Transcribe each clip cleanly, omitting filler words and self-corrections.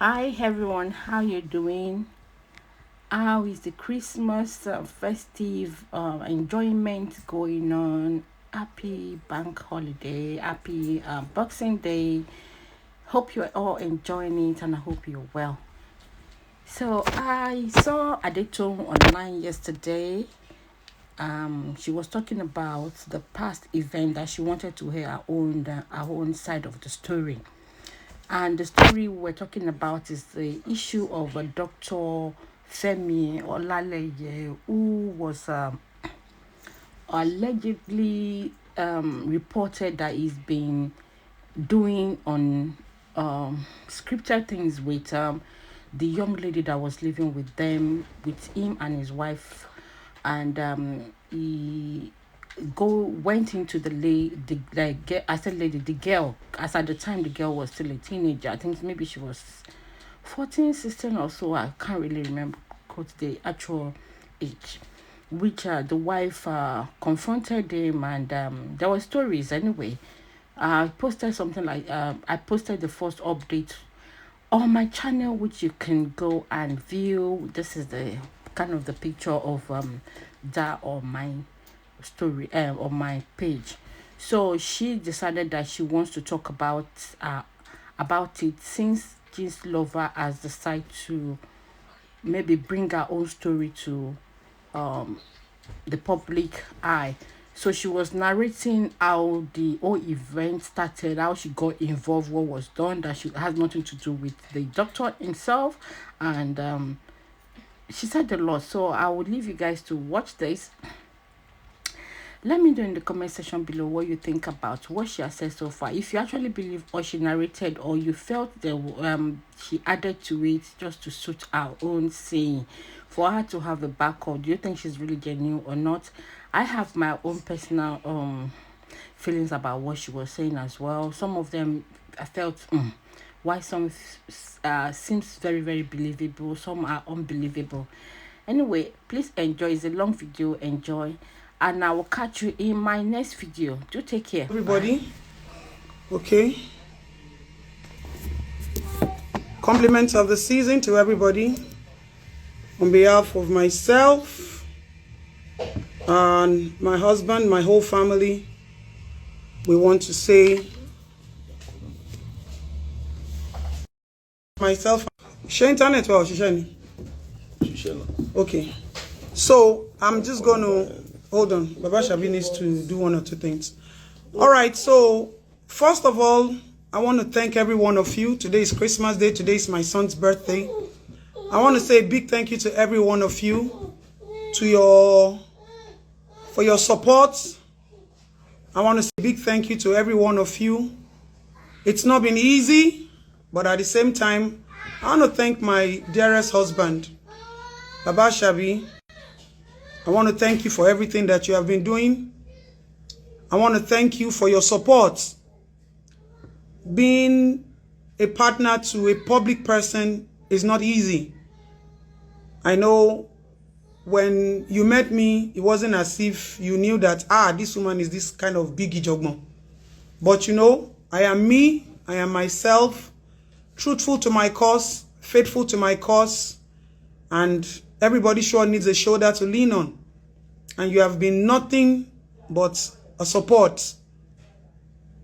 Hi everyone, how you doing? How is the Christmas festive enjoyment going on? Happy bank holiday, happy Boxing Day. Hope you're all enjoying it and I hope you're well. So I saw Adetoun online yesterday. She was talking about the past event that she wanted to hear her own side of the story. And the story we're talking about is the issue of a Dr. Femi Olaleye, who was allegedly reported that he's been doing on scripted things with the young lady that was living with him and his wife, and he went into I said lady, the girl, as at the time the girl was still a teenager. I think maybe she was 14, 16 or so. I can't really remember quote the actual age, which the wife confronted him, and there were stories anyway. I posted something like I posted the first update on my channel, which you can go and view. This is the kind of the picture of that on my story on my page. So she decided that she wants to talk about it, since this lover has decided to maybe bring her own story to um the public eye. So she was narrating how the whole event started, how she got involved, what was done, that she has nothing to do with the doctor himself, and she said a lot. So I will leave you guys to watch this. Let me know in the comment section below what you think about what she has said so far. If you actually believe what she narrated, or you felt that she added to it just to suit her own saying, for her to have a backup. Do you think she's really genuine or not? I have my own personal feelings about what she was saying as well. Some of them I felt why some seems very very believable, some are unbelievable. Anyway, please enjoy. It's a long video. Enjoy, and I will catch you in my next video. Do take care, everybody. Okay, compliments of the season to everybody. On behalf of myself and my husband, my whole family, we want to say myself. Share internet well, Shishani. Okay, so I'm just going to hold on. Baba Shabi needs to do one or two things. All right, so first of all, I want to thank every one of you. Today is Christmas Day. Today is my son's birthday. I want to say a big thank you to every one of you for your support. I want to say a big thank you to every one of you. It's not been easy, but at the same time, I want to thank my dearest husband, Baba Shabi. I want to thank you for everything that you have been doing. I want to thank you for your support. Being a partner to a public person is not easy. I know when you met me, it wasn't as if you knew that, this woman is this kind of biggie jogmo. But you know, I am me, I am myself, truthful to my cause, faithful to my cause, and everybody sure needs a shoulder to lean on. And you have been nothing but a support.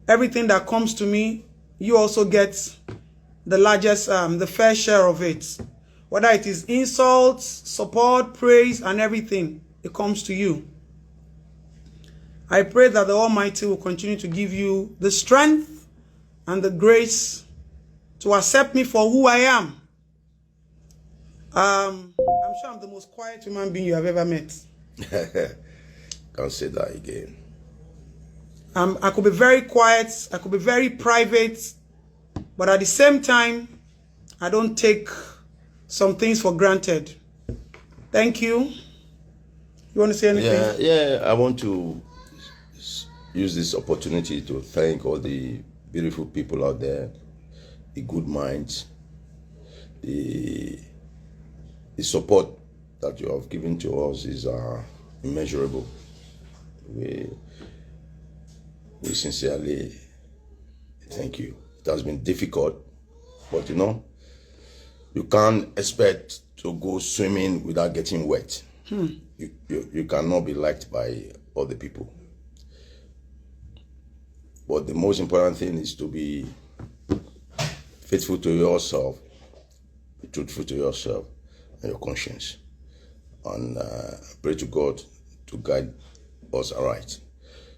Everything that comes to me, you also get the largest, the fair share of it. Whether it is insults, support, praise, and everything, it comes to you. I pray that the Almighty will continue to give you the strength and the grace to accept me for who I am. I'm sure I'm the most quiet human being you have ever met. Can't say that again. I could be very quiet, I could be very private, but at the same time, I don't take some things for granted. Thank you. You want to say anything? Yeah, I want to use this opportunity to thank all the beautiful people out there, the good minds, the support that you have given to us is immeasurable. We sincerely thank you. It has been difficult, but you know, You can't expect to go swimming without getting wet. You cannot be liked by other people. But the most important thing is to be faithful to yourself, be truthful to yourself and your conscience. And pray to God to guide us aright.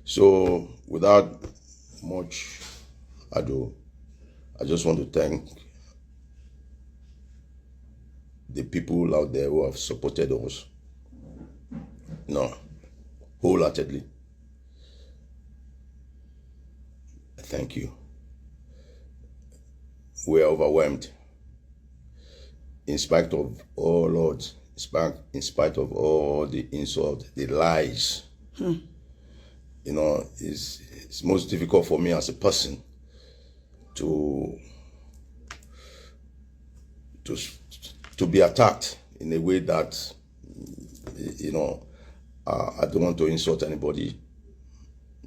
So without much ado, I just want to thank the people out there who have supported us, wholeheartedly. Thank you. We are overwhelmed. In spite of all odds, in spite of all the insults, the lies, it's most difficult for me as a person to be attacked in a way that, I don't want to insult anybody.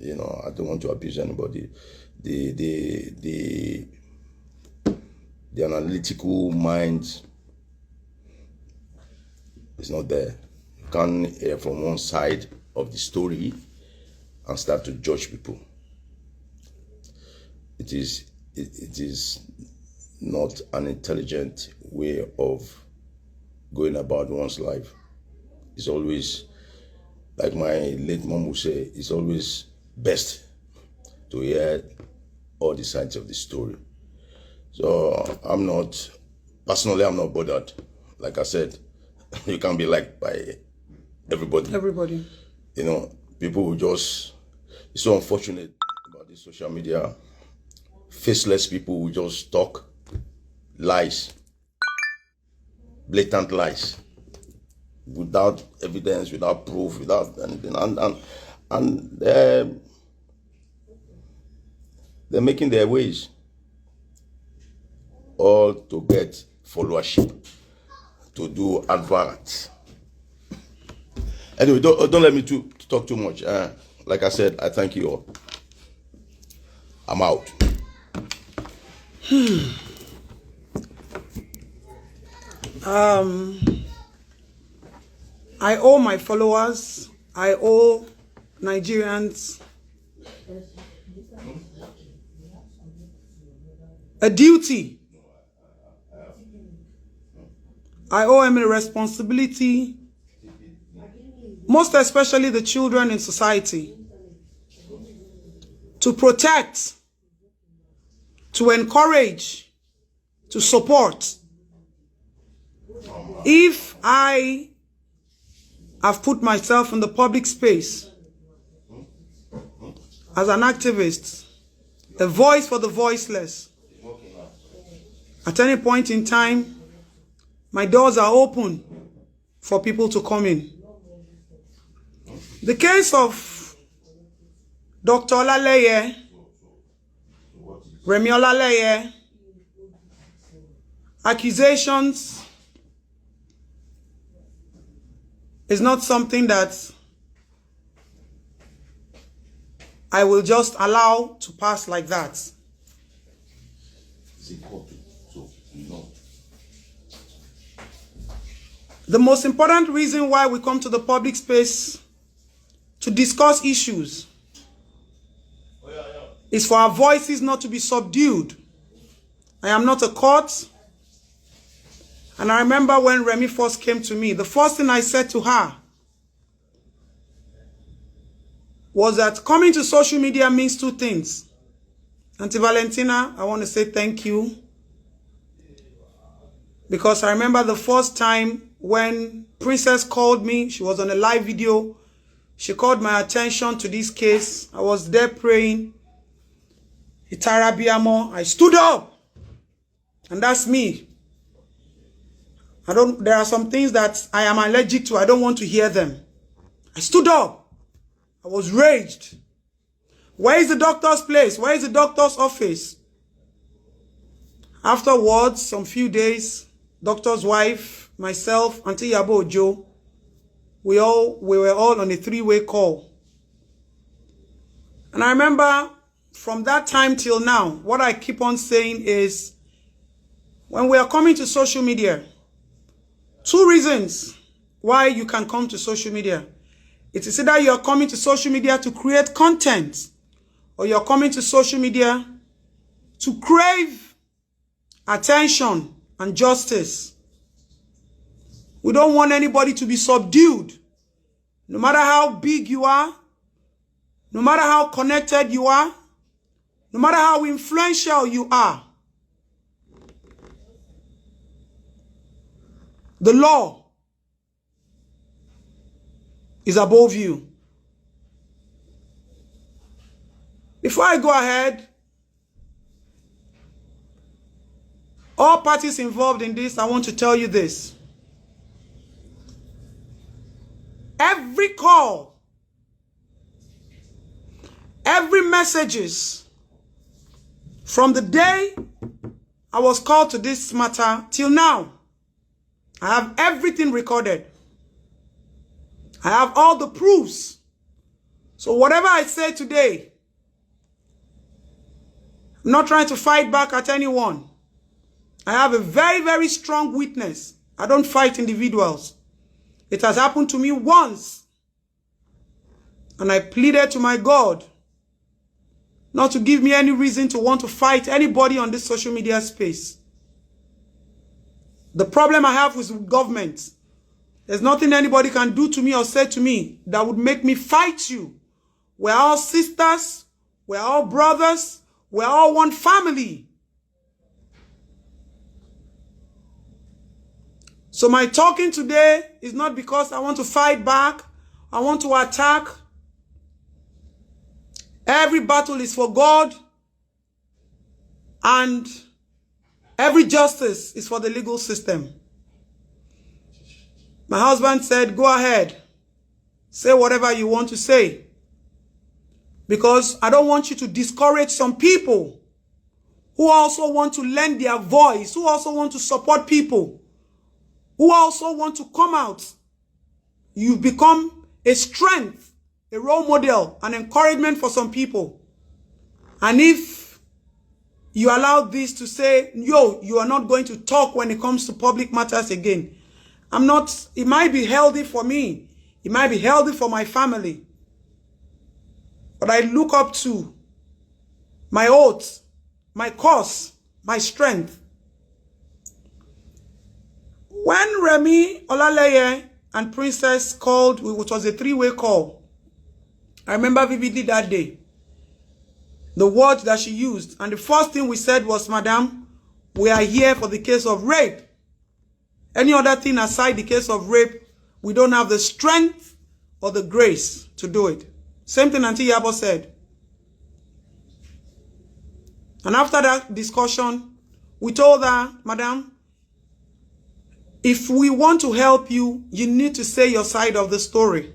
I don't want to abuse anybody. The analytical mind is not there. You can't hear from one side of the story and start to judge people. It is not an intelligent way of going about one's life. It's always, like my late mom would say, it's always best to hear all the sides of the story. So I'm not bothered. Like I said, you can't be liked by everybody. Everybody. People will just, it's so unfortunate about this social media. Faceless people will just talk lies, blatant lies, without evidence, without proof, without anything. And they're making their ways, all to get followership, to do adverts. Anyway, don't let me talk too much. Like I said, I thank you all. I'm out. I owe my followers, I owe Nigerians a duty. I owe them a responsibility, most especially the children in society, to protect, to encourage, to support. If I have put myself in the public space as an activist, a voice for the voiceless, at any point in time, my doors are open for people to come in. The case of Dr. Olaleye, Femi Olaleye, accusations is not something that I will just allow to pass like that. The most important reason why we come to the public space to discuss issues is for our voices not to be subdued. I am not a court. And I remember when Remi first came to me, the first thing I said to her was that coming to social media means two things. Auntie Valentina, I want to say thank you. Because I remember the first time when Princess called me, she was on a live video. She called my attention to this case. I was there praying. Itarabiamo. I stood up. And that's me. There are some things that I am allergic to. I don't want to hear them. I stood up. I was raged. Where is the doctor's place? Where is the doctor's office? Afterwards, some few days, doctor's wife, myself, Auntie Yabo Ojo, we were all on a three-way call. And I remember from that time till now, what I keep on saying is, when we are coming to social media, 2 reasons why you can come to social media. It is either you are coming to social media to create content, or you are coming to social media to crave attention and justice. We don't want anybody to be subdued. No matter how big you are, no matter how connected you are, no matter how influential you are, the law is above you. Before I go ahead, all parties involved in this, I want to tell you this. Every call, every messages from the day I was called to this matter till now, I have everything recorded. I have all the proofs. So whatever I say today, I'm not trying to fight back at anyone. I have a very, very strong witness. I don't fight individuals. It has happened to me once. And I pleaded to my God not to give me any reason to want to fight anybody on this social media space. The problem I have with government, there's nothing anybody can do to me or say to me that would make me fight you. We're all sisters. We're all brothers. We're all one family. So my talking today is not because I want to fight back. I want to attack. Every battle is for God. And every justice is for the legal system. My husband said, go ahead. Say whatever you want to say. Because I don't want you to discourage some people who also want to lend their voice, who also want to support people, who also want to come out. You become a strength, a role model, an encouragement for some people. And if you allow this to say, yo, you are not going to talk when it comes to public matters again, it might be healthy for me. It might be healthy for my family. But I look up to my oath, my cause, my strength. When Femi Olaleye and Princess called, which was a 3-way call, I remember vividly that day, the words that she used. And the first thing we said was, Madam, we are here for the case of rape. Any other thing aside the case of rape, we don't have the strength or the grace to do it. Same thing Auntie Yabo said. And after that discussion, we told her, Madam, if we want to help you, you need to say your side of the story.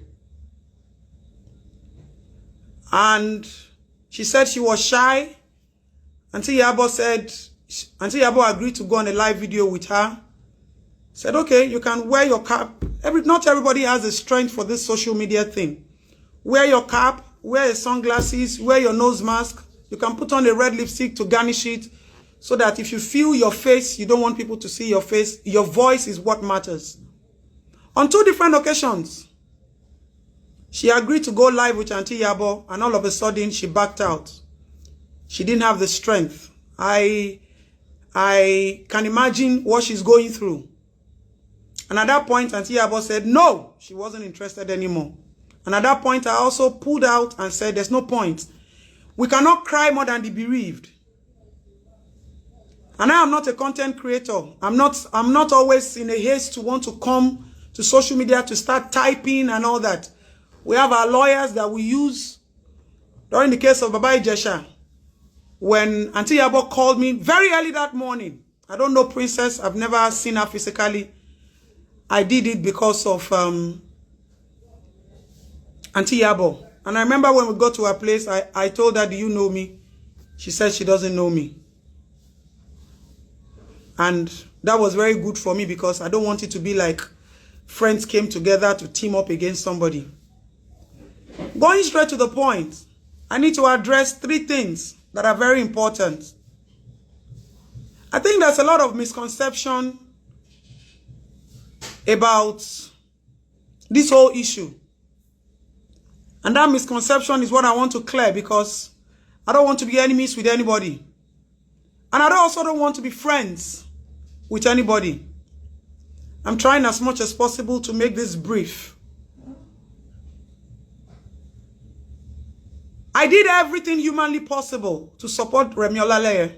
And she said she was shy. Auntie Yabo agreed to go on a live video with her. Said, okay, you can wear your cap. Not everybody has the strength for this social media thing. Wear your cap, wear your sunglasses, wear your nose mask. You can put on a red lipstick to garnish it, so that if you feel your face, you don't want people to see your face, your voice is what matters. On 2 different occasions, she agreed to go live with Auntie Yabo, and all of a sudden, she backed out. She didn't have the strength. I can imagine what she's going through. And at that point, Auntie Yabo said, no, she wasn't interested anymore. And at that point, I also pulled out and said, there's no point. We cannot cry more than the bereaved. And I am not a content creator. I'm not always in a haste to want to come to social media to start typing and all that. We have our lawyers that we use. During the case of Baba Ijesha, when Auntie Yabo called me very early that morning, I don't know Princess, I've never seen her physically. I did it because of Auntie Yabo. And I remember when we got to her place, I told her, do you know me? She said she doesn't know me. And that was very good for me, because I don't want it to be like friends came together to team up against somebody. Going straight to the point, I need to address 3 things that are very important. I think there's a lot of misconception about this whole issue. And that misconception is what I want to clear, because I don't want to be enemies with anybody. And I also don't want to be friends with anybody. I'm trying as much as possible to make this brief. I did everything humanly possible to support Femi Olaleye.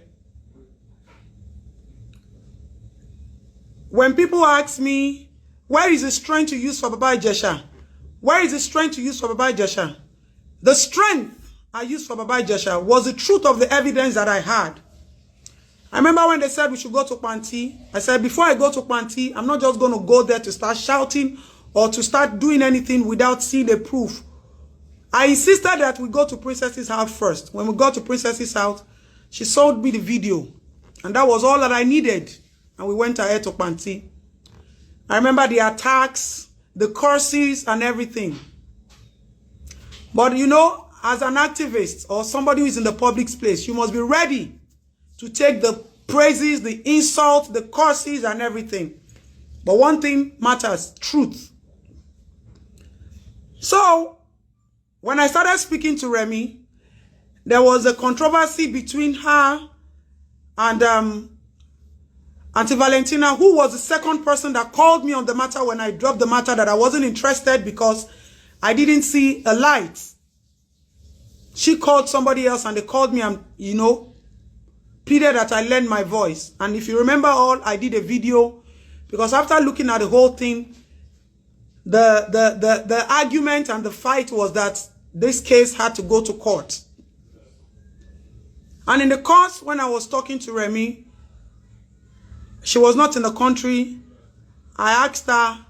When people ask me, where is the strength to use for Baba Ijesha? Where is the strength to use for Baba Ijesha? The strength I used for Baba Ijesha was the truth of the evidence that I had. I remember when they said we should go to Panti, I said, before I go to Panti, I'm not just going to go there to start shouting or to start doing anything without seeing the proof. I insisted that we go to Princess's house first. When we got to Princess's house, she showed me the video. And that was all that I needed. And we went ahead to Panti. I remember the attacks, the curses, and everything. But you know, as an activist or somebody who is in the public place, you must be ready to take the praises, the insults, the curses, and everything. But one thing matters, truth. So, when I started speaking to Remy, there was a controversy between her and Auntie Valentina, who was the second person that called me on the matter when I dropped the matter that I wasn't interested because I didn't see a light. She called somebody else and they called me and, you know, pleaded that I lend my voice. And if you remember all, I did a video because after looking at the whole thing, the argument and the fight was that this case had to go to court. And in the course, when I was talking to Remy, she was not in the country. I asked her,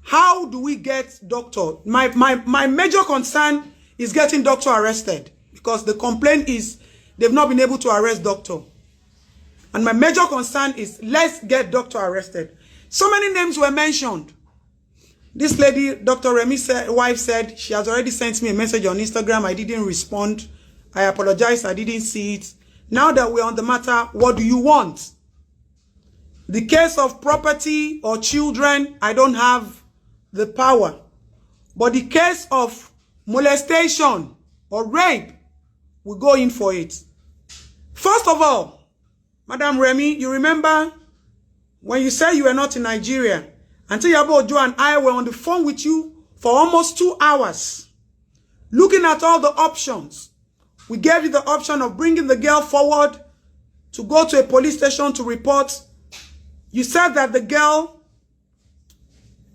how do we get doctor? My major concern is getting doctor arrested because the complaint is they've not been able to arrest doctor. And my major concern is let's get doctor arrested. So many names were mentioned. This lady, Dr. Remy's wife, said she has already sent me a message on Instagram. I didn't respond. I apologize. I didn't see it. Now that we're on the matter, what do you want? The case of property or children, I don't have the power. But the case of molestation or rape, we go in for it. First of all, Madam Remy, you remember when you said you were not in Nigeria, until Yabo Ojo and I were on the phone with you for almost 2 hours, looking at all the options. We gave you the option of bringing the girl forward to go to a police station to report. You said that the girl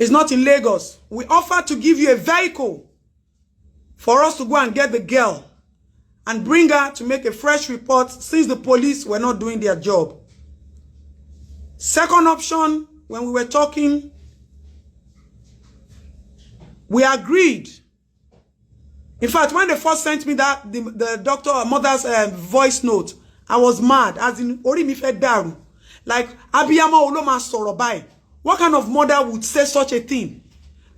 is not in Lagos. We offered to give you a vehicle for us to go and get the girl and bring her to make a fresh report since the police were not doing their job. Second option, when we were talking, we agreed. In fact, when they first sent me that the doctor or mother's voice note, I was mad, as in ori mi fe daru. Like, abiyama oloma sorobai. What kind of mother would say such a thing?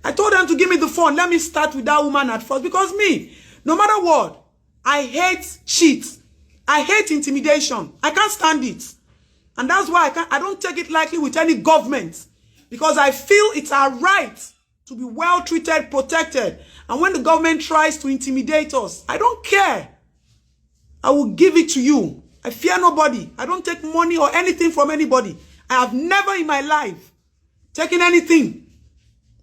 I told them to give me the phone. Let me start with that woman at first. Because me, no matter what, I hate cheat. I hate intimidation. I can't stand it. And that's why I don't take it lightly with any government. Because I feel it's our right to be well treated, protected. And when the government tries to intimidate us, I don't care. I will give it to you. I fear nobody. I don't take money or anything from anybody. I have never in my life taken anything.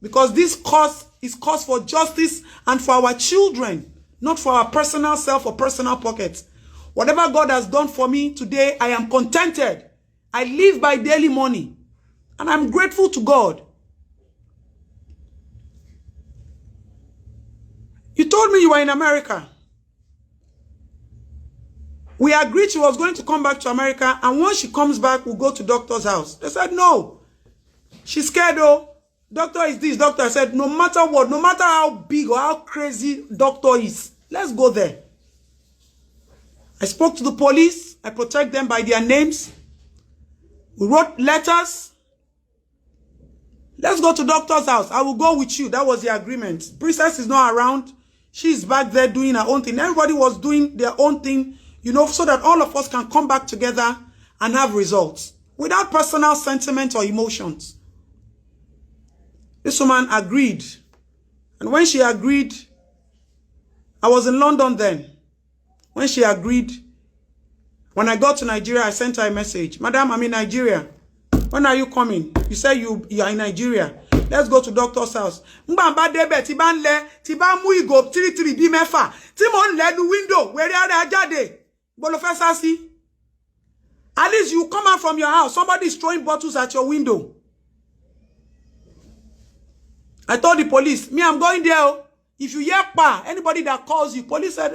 Because this cause is cause for justice and for our children, not for our personal self or personal pockets. Whatever God has done for me today, I am contented. I live by daily money. And I'm grateful to God. You told me you were in America. We agreed she was going to come back to America, and once she comes back, we'll go to doctor's house. They said, no. She's scared, though. Doctor is this. Doctor, I said, no matter what, no matter how big or how crazy doctor is, let's go there. I spoke to the police. I protect them by their names. We wrote letters. Let's go to doctor's house. I will go with you. That was the agreement. Princess is not around. She's back there doing her own thing. Everybody was doing their own thing, you know, so that all of us can come back together and have results without personal sentiment or emotions. This woman agreed. And when she agreed, I was in London then. When she agreed, when I got to Nigeria, I sent her a message. Madam, I'm in Nigeria. When are you coming? You say you are in Nigeria. Let's go to doctor's house. Mbamba debe ti ban le ti ban mu igo 33 bi mefa. Ti mo nle nu window where are jade. Bolo fe sasi. At least you come out from your house. Somebody is throwing bottles at your window. I told the police, me, I'm going there. If you hear pa, anybody that calls you, police said,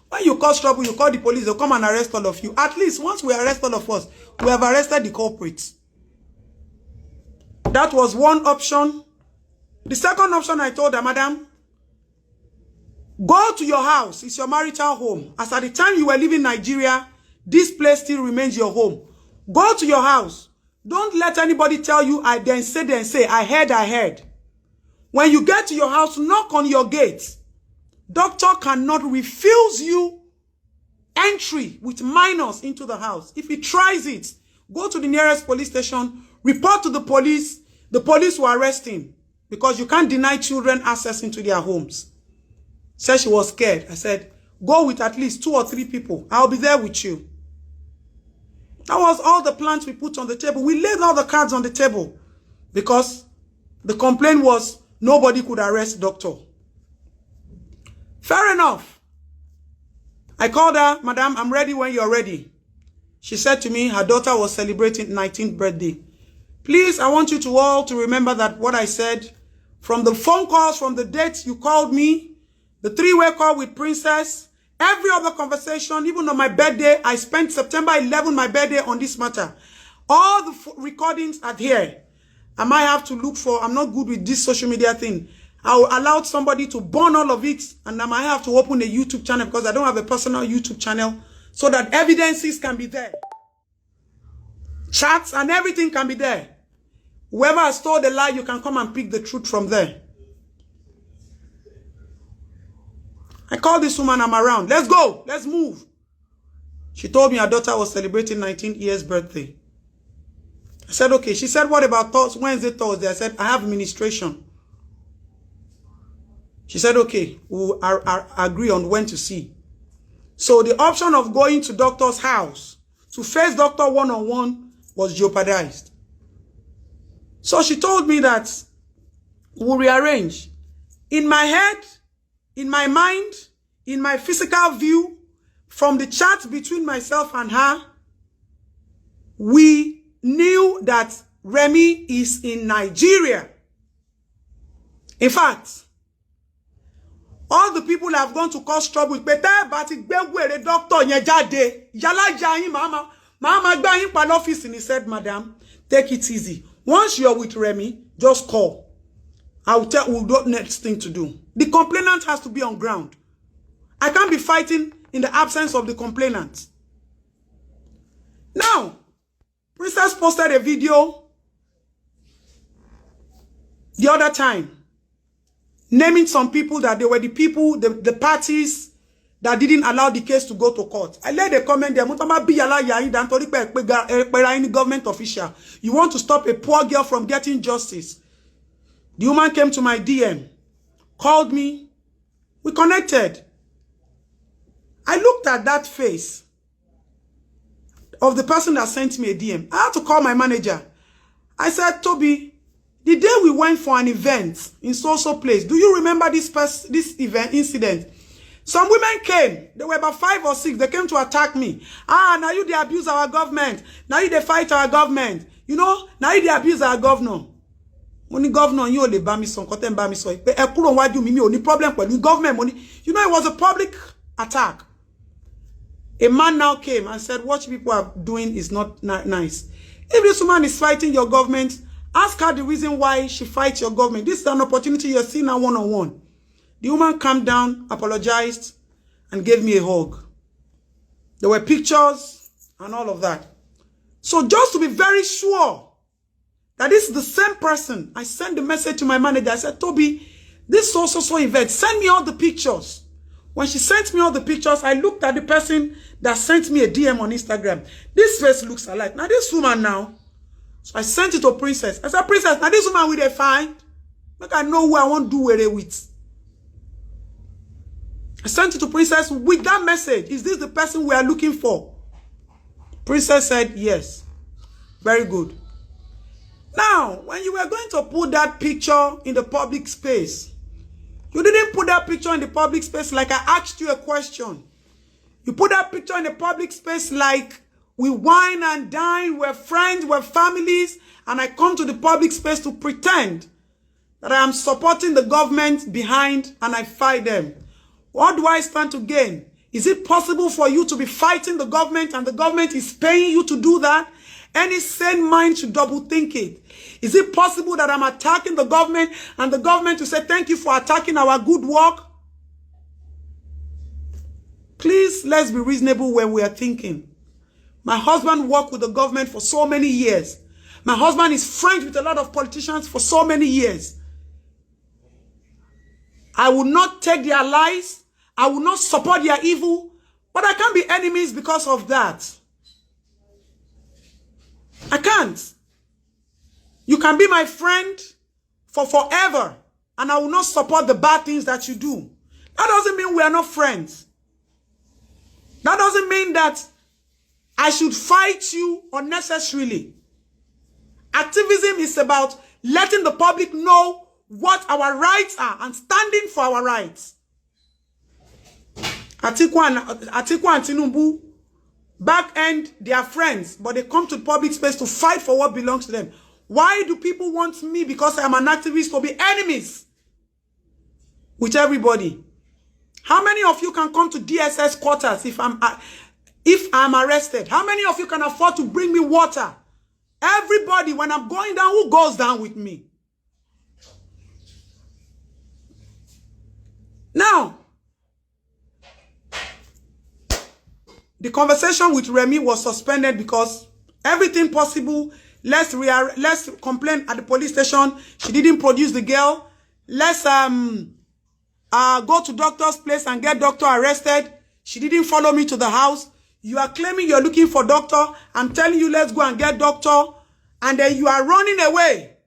when you cause trouble, you call the police, they'll come and arrest all of you. At least once we arrest all of us, we have arrested the culprits. That was one option. The second option, I told her, madam, go to your house. It's your marital home. As at the time you were leaving Nigeria, this place still remains your home. Go to your house. Don't let anybody tell you, I then say, I heard. When you get to your house, knock on your gate. Doctor cannot refuse you entry with minors into the house. If he tries it, go to the nearest police station, report to the police. The police will arrest him because you can't deny children access into their homes. Said she was scared. I said, go with at least 2 or 3 people. I'll be there with you. That was all the plans we put on the table. We laid all the cards on the table because the complaint was nobody could arrest doctor. Fair enough. I called her, madam, I'm ready when you're ready. She said to me, her daughter was celebrating 19th birthday. Please, I want you to all to remember that what I said, from the phone calls, from the dates you called me, the 3-way call with Princess, every other conversation, even on my birthday, I spent September 11, my birthday, on this matter. All the recordings are here. I might have to look for, I'm not good with this social media thing. I allowed somebody to burn all of it, and I might have to open a YouTube channel because I don't have a personal YouTube channel, so that evidences can be there. Chats and everything can be there. Whoever has told a lie, you can come and pick the truth from there. I called this woman, I'm around. Let's go. Let's move. She told me her daughter was celebrating 19th year's birthday. I said, okay. She said, what about Wednesday, Thursday? I said, I have administration. She said, okay, we'll agree on when to see. So the option of going to doctor's house to face doctor one-on-one was jeopardized. So she told me that we'll rearrange. In my head, in my mind, in my physical view, from the chat between myself and her, we knew that Remy is in Nigeria. In fact, all the people have gone to cause trouble. But the doctor and he said, madam, take it easy. Once you're with Remy, just call. I'll tell you what next thing to do. The complainant has to be on ground. I can't be fighting in the absence of the complainant. Now, Princess posted a video the other time, naming some people that they were the people, the parties that didn't allow the case to go to court. I laid a comment there. Government official. You want to stop a poor girl from getting justice. The woman came to my DM, called me. We connected. I looked at that face of the person that sent me a DM. I had to call my manager. I said, Toby, the day we went for an event in so-so place, do you remember this event incident? Some women came. There were about 5 or 6. They came to attack me. Now you they abuse our government. Now you they fight our government. You know, now you they abuse our governor. Money governor, you only buy me some cotton buy me so. But I couldn't why do me only problem with government money. You know, it was a public attack. A man now came and said, what people are doing is not nice. If this woman is fighting your government, ask her the reason why she fights your government. This is an opportunity you're seeing now one-on-one. The woman calmed down, apologized, and gave me a hug. There were pictures and all of that. So just to be very sure that this is the same person, I sent the message to my manager. I said, Toby, this so event, send me all the pictures. When she sent me all the pictures, I looked at the person that sent me a DM on Instagram. This face looks alike. Now this woman now. So I sent it to Princess. I said, Princess, now this woman with a fine. Make I know who I want to do with it with. I sent it to Princess with that message. Is this the person we are looking for? Princess said, yes. Very good. Now, when you were going to put that picture in the public space, you didn't put that picture in the public space like I asked you a question. You put that picture in the public space like we wine and dine, we're friends, we're families, and I come to the public space to pretend that I am supporting the government behind and I fight them. What do I stand to gain? Is it possible for you to be fighting the government and the government is paying you to do that? Any sane mind should double think it. Is it possible that I'm attacking the government and the government will say, thank you for attacking our good work? Please, let's be reasonable when we are thinking. My husband worked with the government for so many years. My husband is friends with a lot of politicians for so many years. I will not take their lies. I will not support their evil. But I can't be enemies because of that. I can't. You can be my friend for forever, and I will not support the bad things that you do. That doesn't mean we are not friends. That doesn't mean that I should fight you unnecessarily. Activism is about letting the public know what our rights are and standing for our rights. Atiku and Tinubu back end, they are friends, but they come to the public space to fight for what belongs to them. Why do people want me, because I am an activist, to be enemies with everybody? How many of you can come to DSS quarters if I'm arrested? How many of you can afford to bring me water? Everybody, when I'm going down, who goes down with me? Now, the conversation with Remy was suspended because everything possible. Let's complain at the police station. She didn't produce the girl. Let's go to doctor's place and get doctor arrested. She didn't follow me to the house. You are claiming you're looking for doctor. I'm telling you, let's go and get doctor. And then you are running away.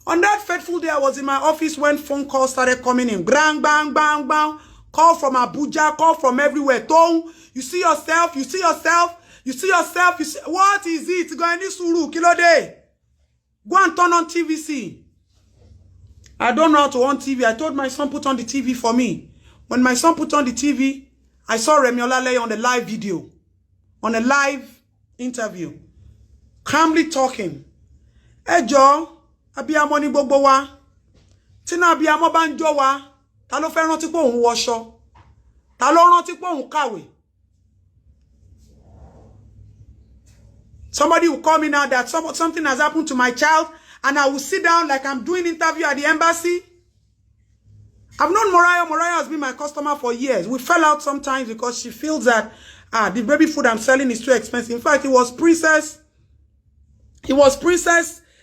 On that fateful day, I was in my office when phone calls started coming in. Bang, bang, bang, bang. Call from Abuja, call from everywhere. Don't you see yourself? You see yourself? You see yourself? You see, what is it? Go and suru, kilo day. Go and turn on TVC. I don't know how to on TV. I told my son put on the TV for me. When my son put on the TV, I saw Femi Olaleye on a live video, on a live interview, calmly talking. Ejo, abiyamo ni gbogbo wa. Tina abiyamo ba njo wa. Ta ló fẹ́ rántí pé òun wọṣọ? Ta ló rántí pé òun kàwé? Somebody will call me now that something has happened to my child, and I will sit down like I'm doing interview at the embassy. I've known Moriah. Moriah has been my customer for years. We fell out sometimes because she feels that the baby food I'm selling is too expensive. In fact, it was Princess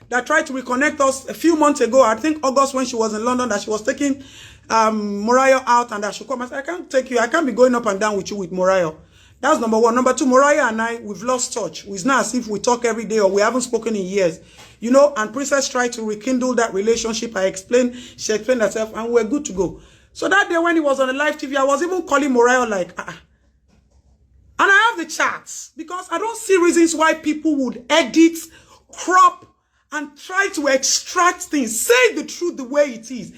that tried to reconnect us a few months ago. I think August, when she was in London, that she was taking Moriah out and that she come. I said, I can't take you. I can't be going up and down with you with Moriah. That's number one. Number two, Moriah and I, we've lost touch. It's not as if we talk every day or we haven't spoken in years. You know, and Princess tried to rekindle that relationship. She explained herself, and we're good to go. So that day when he was on the live TV, I was even calling Moriah like, And I have the chats because I don't see reasons why people would edit, crop, and try to extract things. Say the truth the way it is.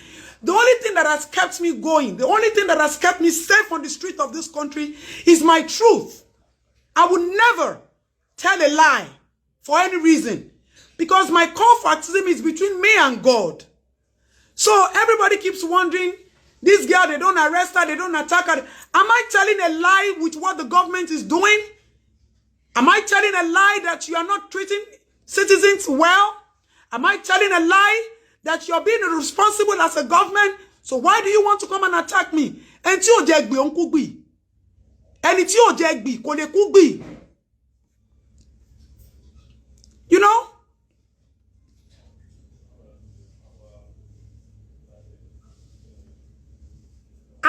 The only thing that has kept me going, the only thing that has kept me safe on the street of this country is my truth. I would never tell a lie for any reason because my call for activism is between me and God. So everybody keeps wondering, this girl, they don't arrest her, they don't attack her. Am I telling a lie with what the government is doing? Am I telling a lie that you are not treating citizens well? Am I telling a lie that you're being irresponsible as a government? So why do you want to come and attack me? And tí ò jẹ́ gbé on kú gbé. Ẹni tí ò jẹ́ gbé kò lè kú gbé. You know?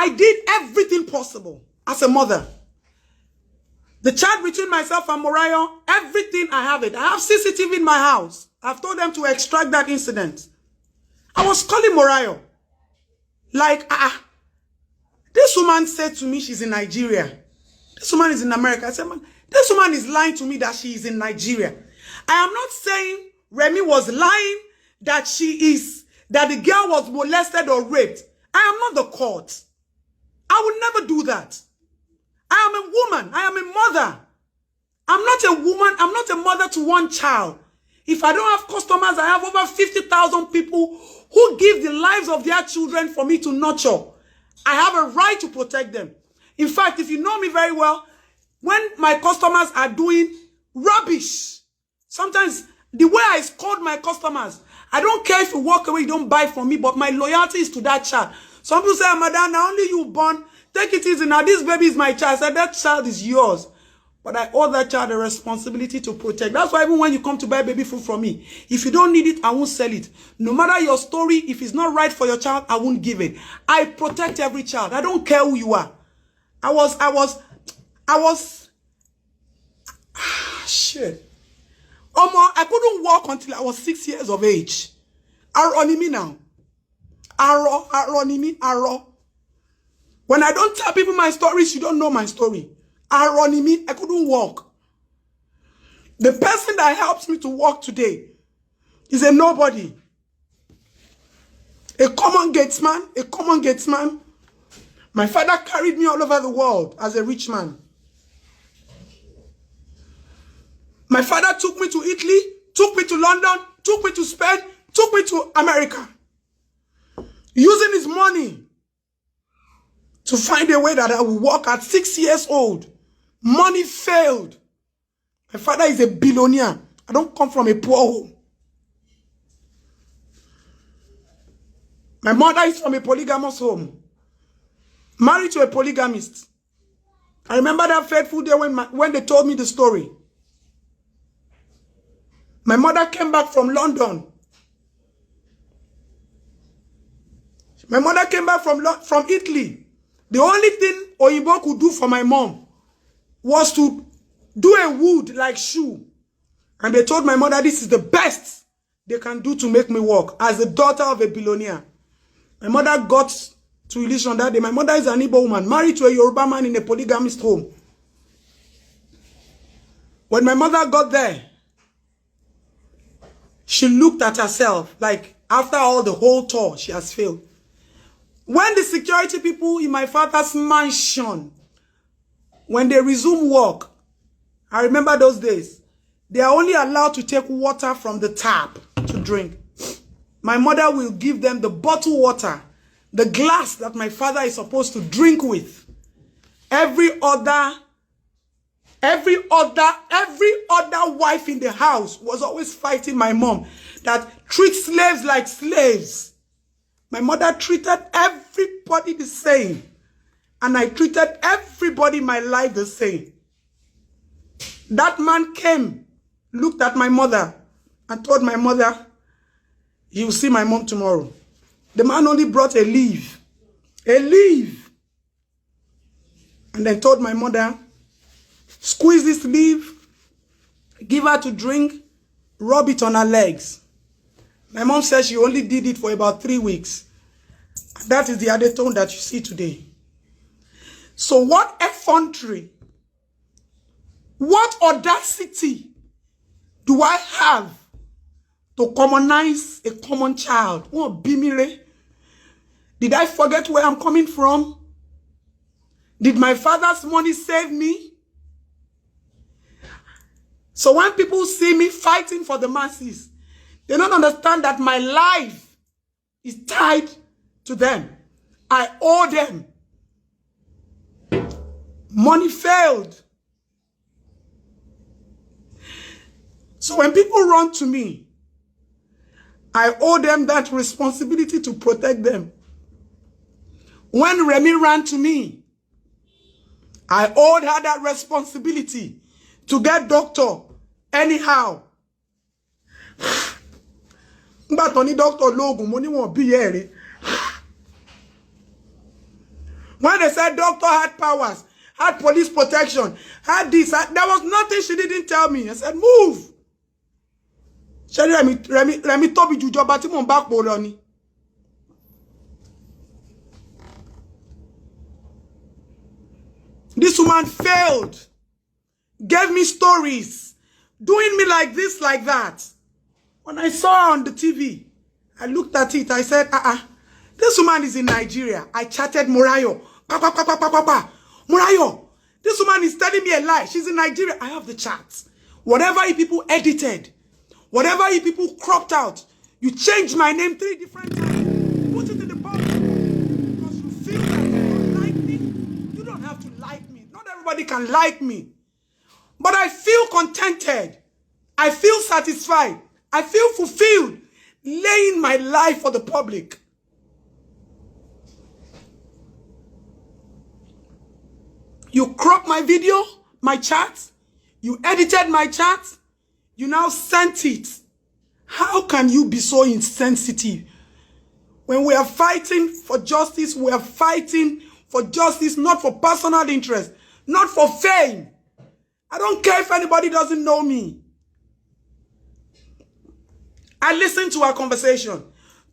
I did everything possible as a mother. The chat between myself and Mariah, everything, I have it. I have CCTV in my house. I've told them to extract that incident. I was calling Mariah. Like, this woman said to me she's in Nigeria. This woman is in America. I said, man, this woman is lying to me that she is in Nigeria. I am not saying Remy was lying that that the girl was molested or raped. I am not the court. I would never do that. I am a woman. I am a mother. I'm not a woman. I'm not a mother to one child. If I don't have customers, I have over 50,000 people who give the lives of their children for me to nurture. I have a right to protect them. In fact, if you know me very well, when my customers are doing rubbish, sometimes the way I scold my customers, I don't care if you walk away, you don't buy from me, but my loyalty is to that child. Some people say, Madam, now only you born. Take it easy. Now this baby is my child. I said, that child is yours. But I owe that child a responsibility to protect. That's why even when you come to buy baby food from me, if you don't need it, I won't sell it. No matter your story, if it's not right for your child, I won't give it. I protect every child. I don't care who you are. Shit. I couldn't walk until I was 6 years of age. Aroni me now. Aroni me. When I don't tell people my stories, you don't know my story. Aroni me, I couldn't walk. The person that helps me to walk today is a nobody. A common gatesman. My father carried me all over the world as a rich man. My father took me to Italy, took me to London, took me to Spain, took me to America. Using his money to find a way that I will walk at 6 years old. Money failed. My father is a billionaire. I don't come from a poor home. My mother is from a polygamous home. Married to a polygamist. I remember that fateful day when they told me the story. My mother came back from London. My mother came back from Italy. The only thing Oyibo could do for my mom was to do a wood like shoe. And they told my mother this is the best they can do to make me walk as the daughter of a billionaire. My mother got to religion that day. My mother is an Igbo woman, married to a Yoruba man in a polygamist home. When my mother got there, she looked at herself like after all the whole tour, she has failed. When the security people in my father's mansion, when they resume work, I remember those days, they are only allowed to take water from the tap to drink. My mother will give them the bottled water, the glass that my father is supposed to drink with. Every other wife in the house was always fighting my mom that treats slaves like slaves. My mother treated everybody the same. And I treated everybody in my life the same. That man came, looked at my mother, and told my mother, you will see my mom tomorrow. The man only brought a leaf. A leaf. And then told my mother, squeeze this leaf, give her to drink, rub it on her legs. My mom says she only did it for about 3 weeks. That is the Adetoun that you see today. So what effrontery, what audacity do I have to commonize a common child? Oh, Bimire. Did I forget where I'm coming from? Did my father's money save me? So when people see me fighting for the masses, they don't understand that my life is tied to them. I owe them. Money failed. So when people run to me, I owe them that responsibility to protect them. When Remy ran to me, I owed her that responsibility to get doctor anyhow. But only Dr. Logun, money won't be here. doctor had powers, had police protection, had this. There was nothing she didn't tell me. I said, move. Let me talk with you, but I'm back, Boloni. This woman failed. Gave me stories. Doing me like this, like that. When I saw her on the TV, I looked at it. I said, this woman is in Nigeria. I chatted Morayo. Morayo, this woman is telling me a lie. She's in Nigeria. I have the chats. Whatever you people edited, whatever you people cropped out, you changed my name 3 different times. Put it in the public. Because you feel that you don't like me. You don't have to like me. Not everybody can like me. But I feel contented. I feel satisfied. I feel fulfilled. Laying my life for the public. You cropped my video, my chat. You edited my chat. You now sent it. How can you be so insensitive? When we are fighting for justice, we are fighting for justice, not for personal interest, not for fame. I don't care if anybody doesn't know me. I listened to our conversation.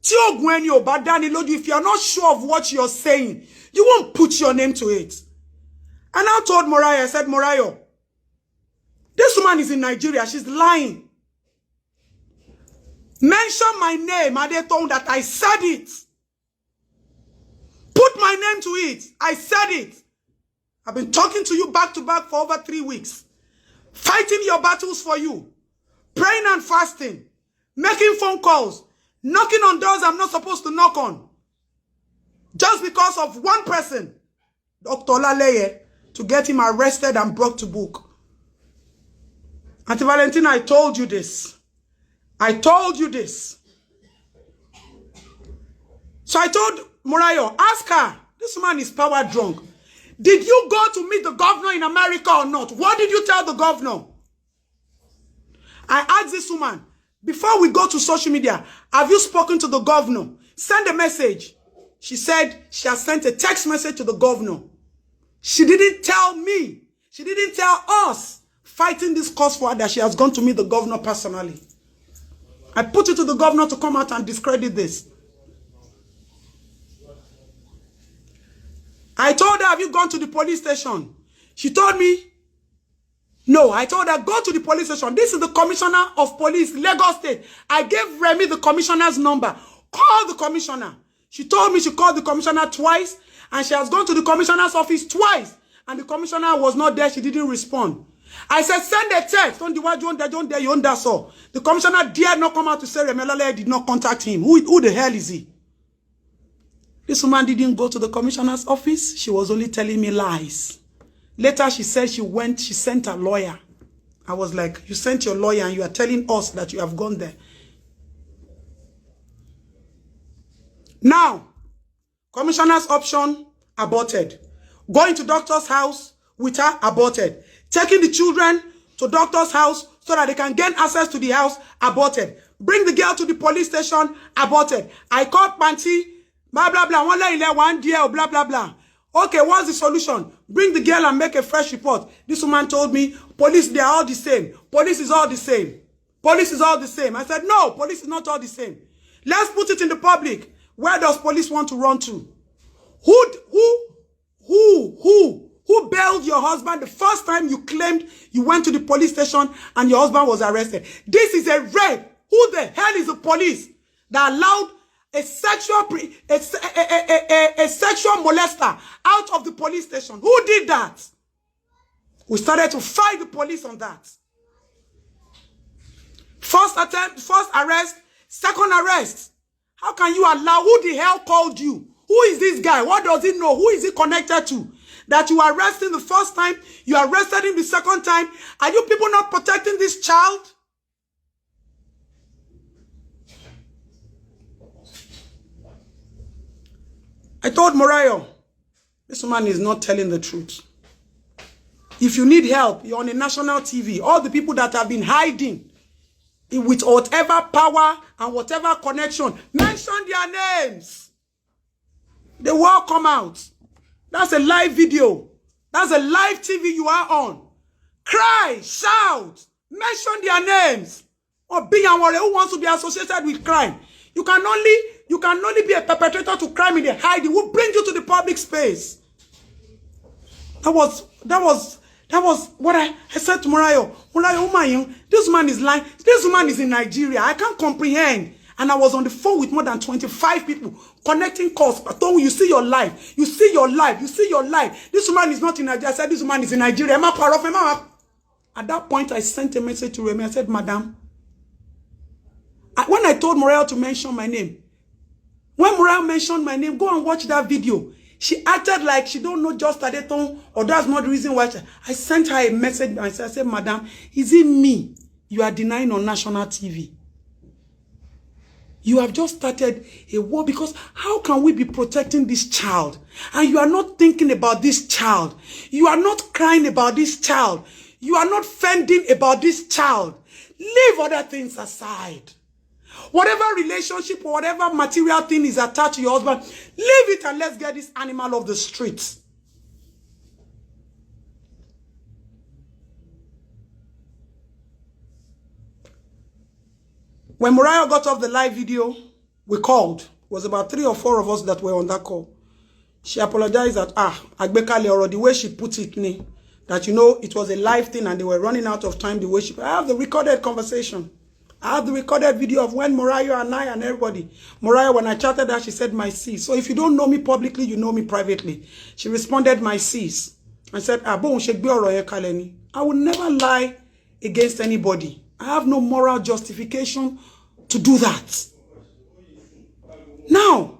If you are not sure of what you're saying, you won't put your name to it. And I told Morayo, I said, Morayo, this woman is in Nigeria. She's lying. Mention my name, Adetoun, that I said it. Put my name to it. I said it. I've been talking to you back to back for over 3 weeks. Fighting your battles for you. Praying and fasting. Making phone calls. Knocking on doors I'm not supposed to knock on. Just because of one person, Dr. Olaleye, to get him arrested and brought to book. Auntie Valentina, I told you this. I told you this. So I told Morayo, ask her, this man is power drunk. Did you go to meet the governor in America or not? What did you tell the governor? I asked this woman, before we go to social media, have you spoken to the governor? Send a message. She said she has sent a text message to the governor. She didn't tell me. She didn't tell us fighting this cause for her that she has gone to meet the governor personally. I put it to the governor to come out and discredit this. I told her, have you gone to the police station? She told me, no. I told her, go to the police station. This is the commissioner of police, Lagos State. I gave Remy the commissioner's number. Call the commissioner. She told me she called the commissioner twice, and she has gone to the commissioner's office twice, and the commissioner was not there. She didn't respond. I said, send a text. The commissioner dared not come out to say Remy Olaleye did not contact him. Who the hell is he? This woman didn't go to the commissioner's office. She was only telling me lies. Later, she said she sent a lawyer. I was like, you sent your lawyer and you are telling us that you have gone there. Now, commissioner's option, aborted. Going to doctor's house with her, aborted. Taking the children to doctor's house so that they can gain access to the house, aborted. Bring the girl to the police station, aborted. I called Panty, blah, blah, blah. One day, blah, blah, blah. Okay, what's the solution? Bring the girl and make a fresh report. This woman told me, police, they are all the same. Police is all the same. Police is all the same. I said, no, police is not all the same. Let's put it in the public. Where does police want to run to? Who bailed your husband the first time you claimed you went to the police station and your husband was arrested? This is a rape. Who the hell is the police that allowed a sexual molester out of the police station? Who did that? We started to fight the police on that. First attempt, first arrest, second arrest. How can you allow? Who the hell called you? Who is this guy? What does he know? Who is he connected to? That you arrested him the first time, you arrested him the second time. Are you people not protecting this child? I told Morayo, this woman is not telling the truth. If you need help, you're on a national TV. All the people that have been hiding with whatever power and whatever connection, mention their names. They will all come out. That's a live video. That's a live TV you are on. Cry, shout, mention their names. Or be someone who wants to be associated with crime. You can only be a perpetrator to crime in the hide. It will bring you to the public space. That was what I said to Morayo. Morayo, this man is lying. This woman is in Nigeria. I can't comprehend. And I was on the phone with more than 25 people connecting calls. But you see your life. You see your life. You see your life. This woman is not in Nigeria. I said, this woman is in Nigeria. At that point, I sent a message to Remy. I said, Madam, when I told Morayo to mention my name, when Morayo mentioned my name, go and watch that video. She acted like she don't know JustAdetun, or that's not the reason why. I sent her a message. I said, Madam, is it me you are denying on national TV? You have just started a war, because how can we be protecting this child and you are not thinking about this child? You are not crying about this child. You are not fending about this child. Leave other things aside. Whatever relationship or whatever material thing is attached to your husband, leave it and let's get this animal off the streets. When Morayo got off the live video, we called. It was about 3 or 4 of us that were on that call. She apologized that, Agbekale, or the way she put it, that, it was a live thing and they were running out of time the way she... I have the recorded conversation. I have the recorded video of when Morayo and I and everybody. Morayo, when I chatted her, she said, my sis. So if you don't know me publicly, you know me privately. She responded, my sis. I said, I will never lie against anybody. I have no moral justification to do that. Now,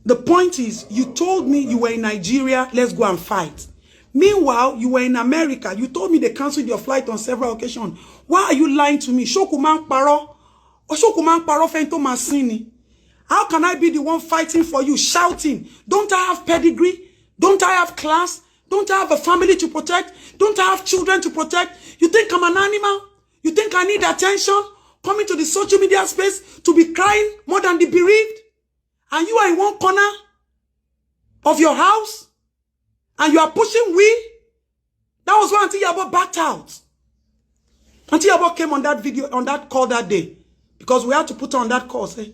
the point is, you told me you were in Nigeria, let's go and fight. Meanwhile, you were in America. You told me they canceled your flight on several occasions. Why are you lying to me? Shokuman paro. Or Shokuman paro fento masini. How can I be the one fighting for you, shouting? Don't I have pedigree? Don't I have class? Don't I have a family to protect? Don't I have children to protect? You think I'm an animal? You think I need attention? Coming to the social media space to be crying more than the bereaved? And you are in one corner of your house? And you are pushing we? That was why Auntie Yabo backed out. Auntie Yabo came on that video, on that call that day. Because we had to put her on that call. Say,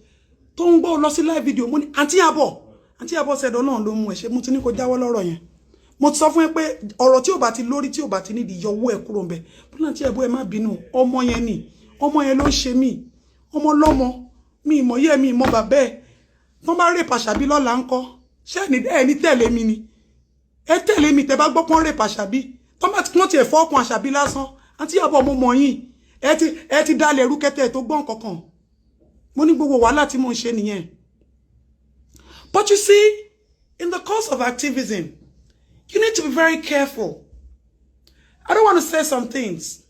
Tongbo lost live video. Auntie Yabo said, oh no, don't move. She mutini ko jawo loro yen. Mo sọ fún pé ọ̀rọ̀ tí ó bá ti lórí tí ó bá ti ní di yọwọ́ ẹ kúrò ńbẹ̀. Bó Auntie Yabo ẹ má bínú. Ọmọ yẹn ni. Ọmọ yẹn ló ṣe mí. Ọmọ lọ́mọ. Mi mọ̀ ye mi mọ̀ bàbá ẹ̀. Ton bá rape Àṣàbí lọ́la ńkọ́. Ṣé ni tẹ̀lé mi ni. Ẹ tẹ̀lé mi tẹ́ bá gbọ́ pon rape Àṣàbí. Ton bá ti wọ́n ti ẹ fọ́ kun Àṣàbí lásán. Auntie Yabo mo mọ̀ yín. Ẹ ti dalẹ̀ rú kete tó gbọ́n kankan. Mo ní gbogbo wàhálà tí mo ń ṣe nìyẹn. But you see, in the course of activism, you need to be very careful. I don't want to say some things.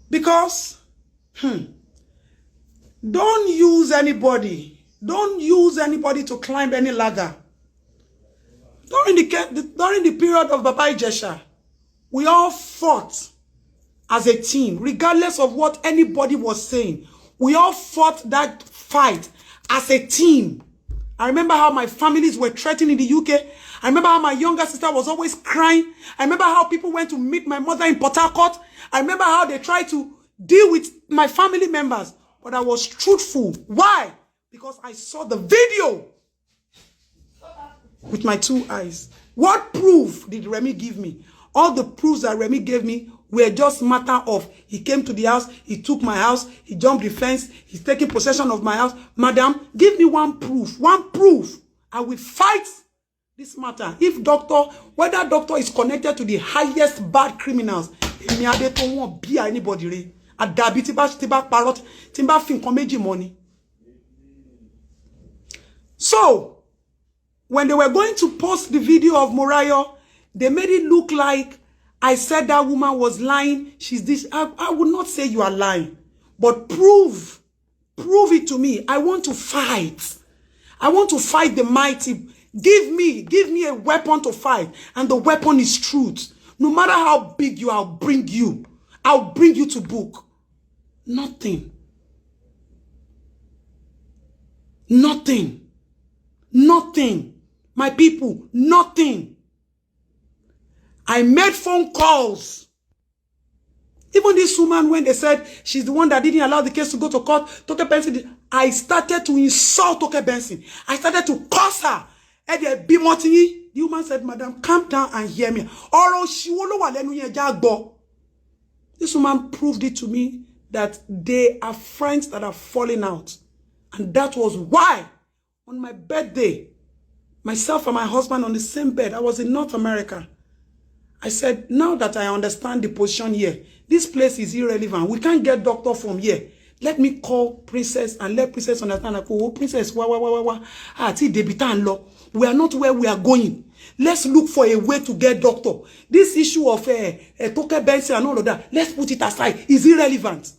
Because, don't use anybody. Don't use anybody to climb any ladder. During the period of Baba Ijesha, we all fought as a team, regardless of what anybody was saying. We all fought that fight as a team. I remember how my families were threatened in the UK. I remember how my younger sister was always crying. I remember how people went to meet my mother in Port Harcourt. I remember how they tried to deal with my family members. But I was truthful. Why? Because I saw the video with my 2 eyes. What proof did Remy give me? All the proofs that Remy gave me were just matter of, he came to the house, he took my house, he jumped the fence, he's taking possession of my house. Madam, give me one proof. I will fight this matter. If whether doctor is connected to the highest bad criminals, Adetoun won't be anybody. Adabi tiba parrot, timba fin komeji money. So, when they were going to post the video of Morayo, they made it look like I said that woman was lying. She's this. I would not say you are lying, but prove it to me. I want to fight. I want to fight the mighty. Give me a weapon to fight, and the weapon is truth. No matter how big you are, I'll bring you. I'll bring you to book. Nothing. Nothing. Nothing. My people, nothing. I made phone calls. Even this woman, when they said she's the one that didn't allow the case to go to court, Toke Benson, I started to insult Toke Benson. I started to curse her. The woman said, Madam, calm down and hear me. This woman proved it to me that they are friends that are falling out. And that was why, on my birthday, myself and my husband on the same bed, I was in North America. I said, now that I understand the position here, this place is irrelevant. We can't get doctor from here. Let me call Princess and let Princess understand. Oh, Princess, we are not where we are going. Let's look for a way to get doctor. This issue of Toke Benson and all of that, let's put it aside. It's irrelevant.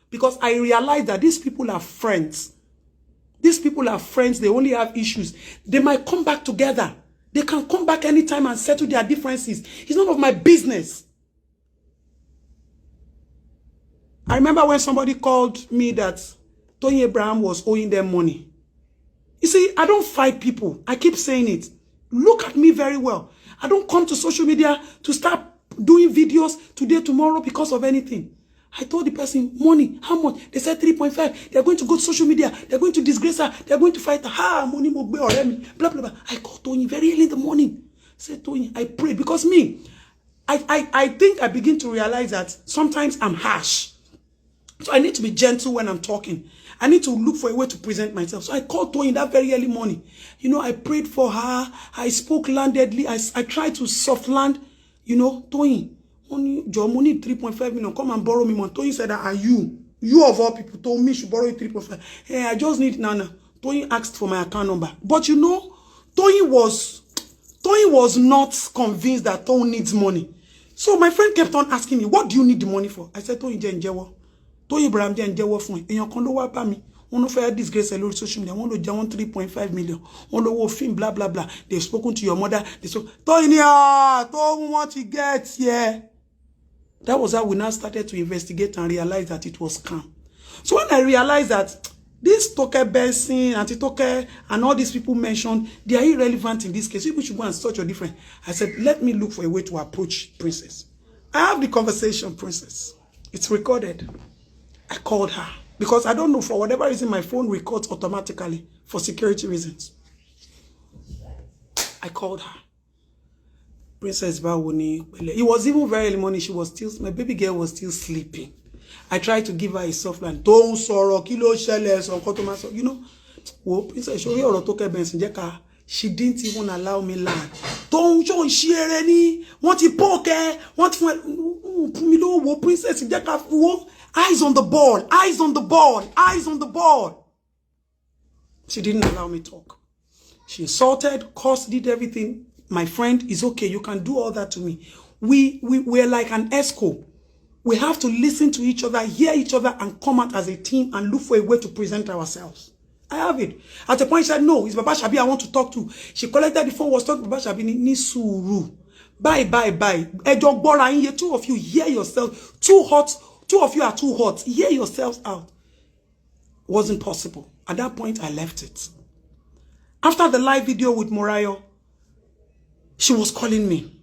Because I realize that these people are friends. These people are friends. They only have issues. They might come back together. They can come back anytime and settle their differences. It's none of my business. I remember when somebody called me that Tony Abraham was owing them money. You see, I don't fight people. I keep saying it. Look at me very well. I don't come to social media to start doing videos today, tomorrow because of anything. I told the person, money, how much? They said 3.5. They're going to go to social media. They're going to disgrace her. They're going to fight her. Money, blah, blah, blah. I called Tony very early in the morning. I said, Tony, I prayed. Because me, I think I begin to realize that sometimes I'm harsh. So I need to be gentle when I'm talking. I need to look for a way to present myself. So I called Tony that very early morning. You know, I prayed for her. I spoke landedly. I tried to soft land. You know, Tony, money 3.5 million. Come and borrow me money. Tony said, are you of all people told me she borrow you 3.5. Hey, I just need Nana. Tony asked for my account number. But you know, Tony was not convinced that Tony needs money. So my friend kept on asking me, what do you need the money for? I said, Tony Jenjewo. Tony Abraham Jenjewo fún èyàn kan ló wá bá mi. Wọ́n fẹ́ disgrace lórí social media. Wọ́n ló jẹ 3.5 million. Wọ́n ló wo film blah blah blah. They've spoken to your mother. They so Tony don't want to get here. That was how we now started to investigate and realize that it was scam. So when I realized that this Toke Benson, Auntie Toke, and all these people mentioned, they are irrelevant in this case. People should go and search or different. I said, let me look for a way to approach Princess. I have the conversation, Princess. It's recorded. I called her. Because I don't know, for whatever reason, my phone records automatically for security reasons. I called her. Princess Bawoni. It was even very early morning. My baby girl was still sleeping. I tried to give her a soft line. Don't sorrow, kilo sheles, or you know. Well, Princess, show you Toke Benson. She didn't even allow me land. Don't show share any. Want you poke? Want me Princess? Eyes on the ball. Eyes on the ball. Eyes on the ball. She didn't allow me talk. She insulted, cursed, did everything. My friend, is okay. You can do all that to me. We're like an ESCO. We have to listen to each other, hear each other, and come out as a team and look for a way to present ourselves. I have it. At a point, she said, no, it's Baba Shabi I want to talk to. She collected the phone, was talking to Baba Shabi, ni suru. Bye. Two of you, hear yourself. Two of you are too hot. Hear yourselves out. Wasn't possible. At that point, I left it. After the live video with Morayo, she was calling me.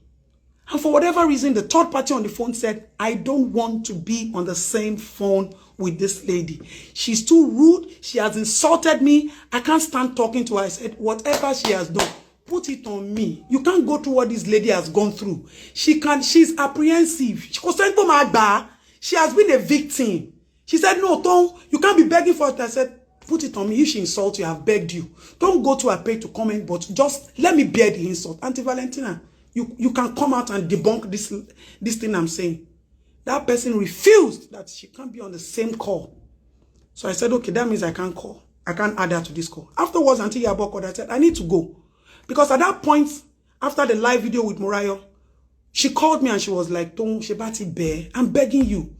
And for whatever reason, the third party on the phone said, I don't want to be on the same phone with this lady. She's too rude. She has insulted me. I can't stand talking to her. I said, whatever she has done, put it on me. You can't go through what this lady has gone through. She's apprehensive. She has been a victim. She said, no, Tom, you can't be begging for it. I said, put it on me. If she insults you, I've begged you. Don't go to her page to comment, but just let me bear the insult. Auntie Valentina, you can come out and debunk this thing I'm saying. That person refused that she can't be on the same call. So I said, okay, that means I can't call. I can't add her to this call. Afterwards, Auntie Yabo called, I said, I need to go. Because at that point, after the live video with Morayo, she called me and she was like, Tom Shebati Bear, I'm begging you.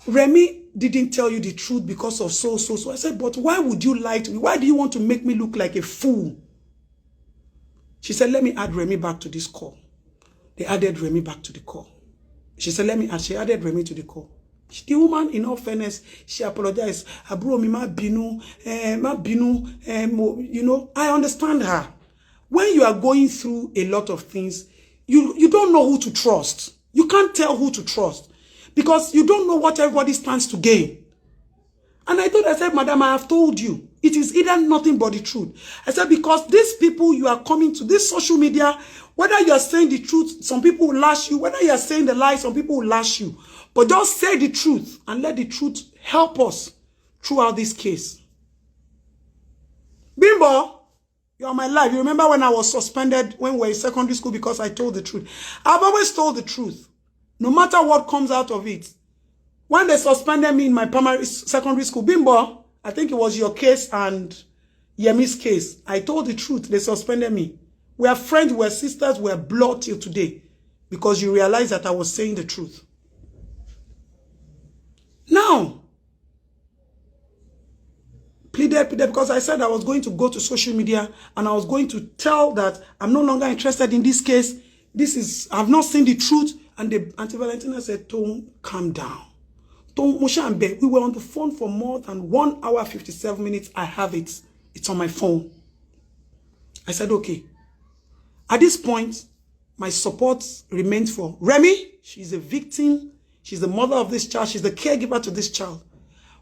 Remy didn't tell you the truth because of so. I said, but why would you lie to me? Why do you want to make me look like a fool? She said, let me add Remy back to this call. They added Remy back to the call. She said, she added Remy to the call. The woman, in all fairness, she apologized. Abro mi ma binu, you know, I understand her. When you are going through a lot of things, you don't know who to trust. You can't tell who to trust because you don't know what everybody stands to gain. And I said, Madam, I have told you, it is either nothing but the truth. I said, because these people you are coming to, this social media, whether you are saying the truth, some people will lash you. Whether you are saying the lie, some people will lash you. But just say the truth and let the truth help us throughout this case. Bimbo, you're on my life. You remember when I was suspended when we were in secondary school because I told the truth. I've always told the truth. No matter what comes out of it. When they suspended me in my secondary school, Bimbo, I think it was your case and Yemi's case. I told the truth. They suspended me. We are friends, we are sisters, we are blood till today. Because you realize that I was saying the truth. Now, pleaded because I said I was going to go to social media and I was going to tell that I'm no longer interested in this case. I've not seen the truth. And the Auntie Valentina said, don't calm down. Don't, Moshambe, we were on the phone for more than 1 hour, 57 minutes. I have it. It's on my phone. I said, okay. At this point, my support remains for Remy. She's a victim. She's the mother of this child. She's the caregiver to this child.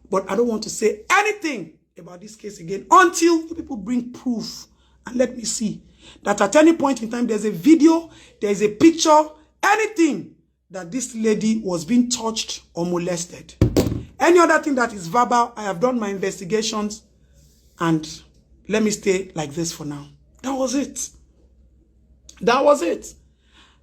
But I don't want to say anything about this case again until you people bring proof and let me see that at any point in time there's a video, there's a picture, anything that this lady was being touched or molested. Any other thing that is verbal, I have done my investigations and let me stay like this for now. That was it. That was it.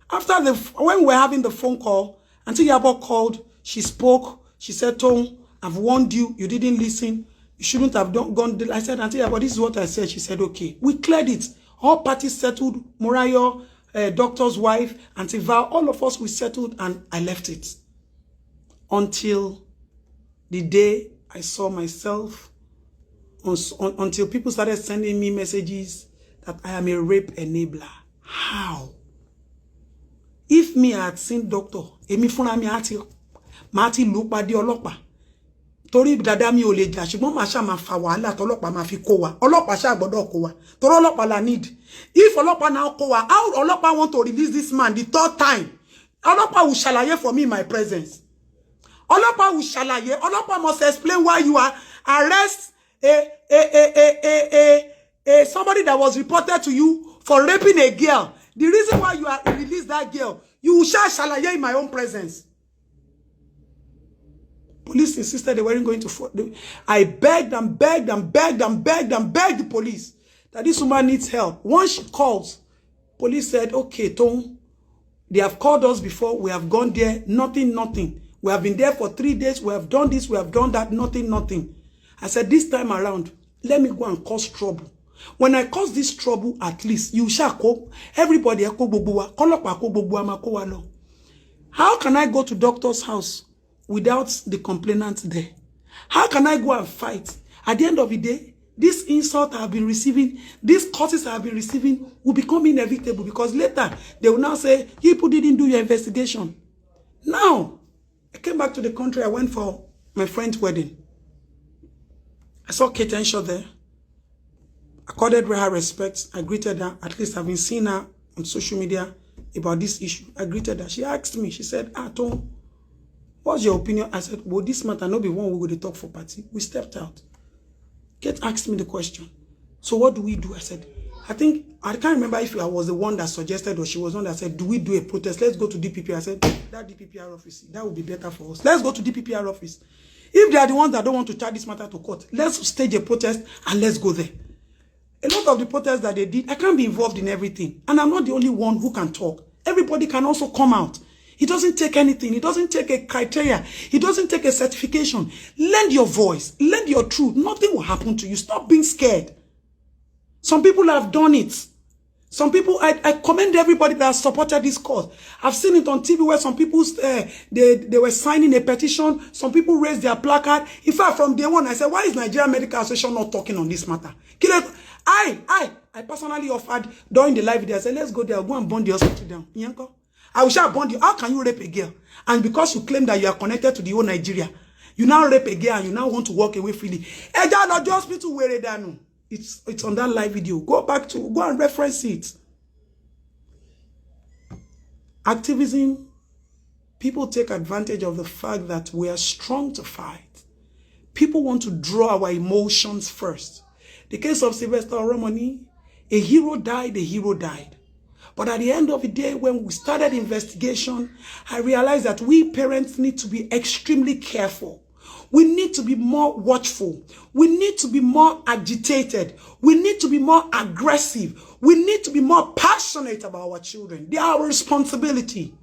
After when we were having the phone call, Auntie Yabo called, she spoke, she said, Tom, I've warned you, you didn't listen, you shouldn't have gone. I said, Auntie Yabo, this is what I said. She said, okay. We cleared it. All parties settled, Morayo, doctor's wife, Auntie Val, all of us, we settled and I left it. Until the day I saw myself, until people started sending me messages that I am a rape enabler. How? If me had seen doctor, emi fúnra mi ati look by the olopa. Tori dada mi ò lè jà ṣùgbọ́n ma sha ma fa wàhálà tọ́lọ́pàá ma fi kó wa. Ọlọ́pàá sha gbọ́dọ̀ kó wa. Tori ọlọ́pàá la need. If ọlọ́pàá now kó wa, how ọlọ́pàá want to release this man the third time? Ọlọ́pàá will ṣàlàyé for me in my presence. Ọlọ́pàá will ṣàlàyé. Ọlọ́pàá must explain why you are arrest somebody that was reported to you for raping a girl. The reason why you are released that girl, you shall ṣàlàyé in my own presence. Police insisted they weren't going to. I begged and begged and begged and begged and begged the police that this woman needs help. Once she calls, police said, okay, Tom, they have called us before. We have gone there. Nothing. We have been there for 3 days. We have done this. We have done that. Nothing. I said, this time around, let me go and cause trouble. When I cause this trouble, at least you shall cope. Everybody, how can I go to doctor's house without the complainant there? How can I go and fight? At the end of the day, this insult I have been receiving, these curses I have been receiving will become inevitable because later they will now say, you people didn't do your investigation. Now, I came back to the country. I went for my friend's wedding. I saw Kate Henshaw there. Accorded her respect. I greeted her. At least I've been seeing her on social media about this issue. I greeted her. She asked me, she said, Tom, what's your opinion? I said, well, this matter not be one we go to talk for party. We stepped out. Kate asked me the question. So what do we do? I said, I can't remember if I was the one that suggested or she was the one that said, do we do a protest? Let's go to DPP. I said, that DPPR office, that would be better for us. Let's go to DPPR office. If they are the ones that don't want to charge this matter to court, let's stage a protest and let's go there. A lot of the protests that they did, I can't be involved in everything. And I'm not the only one who can talk. Everybody can also come out. It doesn't take anything. It doesn't take a criteria. It doesn't take a certification. Lend your voice. Lend your truth. Nothing will happen to you. Stop being scared. Some people have done it. Some people, I commend everybody that has supported this cause. I've seen it on TV where some people, they were signing a petition. Some people raised their placard. In fact, from day one, I said, why is Nigeria Medical Association not talking on this matter? I personally offered during the live video, I said, let's go there, go and burn the hospital down. I will shall bond you. How can you rape a girl? And because you claim that you are connected to the whole Nigeria, you now rape a girl and you now want to walk away freely. Eja Lodge Hospital where danu. It's on that live video. Go and reference it. Activism, people take advantage of the fact that we are strong to fight. People want to draw our emotions first. The case of Sylvester Oromoni, a hero died, a hero died. But at the end of the day, when we started investigation, I realized that we parents need to be extremely careful. We need to be more watchful. We need to be more agitated. We need to be more aggressive. We need to be more passionate about our children. They are our responsibility.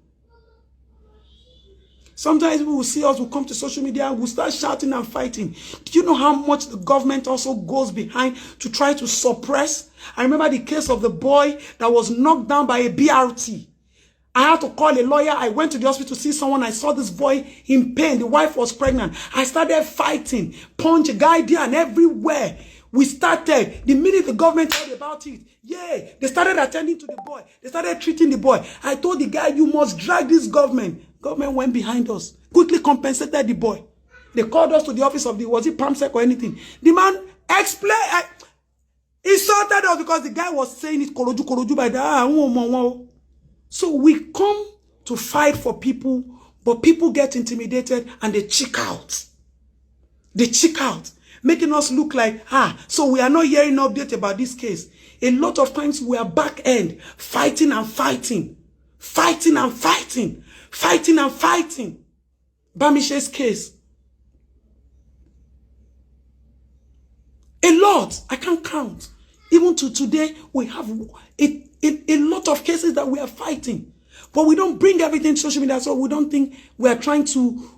Sometimes we will see us, we'll come to social media, we'll start shouting and fighting. Do you know how much the government also goes behind to try to suppress? I remember the case of the boy that was knocked down by a BRT. I had to call a lawyer. I went to the hospital to see someone. I saw this boy in pain. The wife was pregnant. I started fighting, punch a guy there and everywhere. We started, the minute the government heard about it, yeah, they started attending to the boy. They started treating the boy. I told the guy, you must drag this government. Government went behind us, quickly compensated the boy. They called us to the office of the, was it PAMSEC or anything? The man explained, insulted us because the guy was saying it, koroju by the, so we come to fight for people, but people get intimidated and they check out. They check out, making us look like, so we are not hearing update about this case. A lot of times we are back end, fighting and fighting, fighting and fighting, fighting and fighting. Bamishe's case. A lot, I can't count. Even to today, we have a lot of cases that we are fighting. But we don't bring everything to social media, so we don't think we are trying to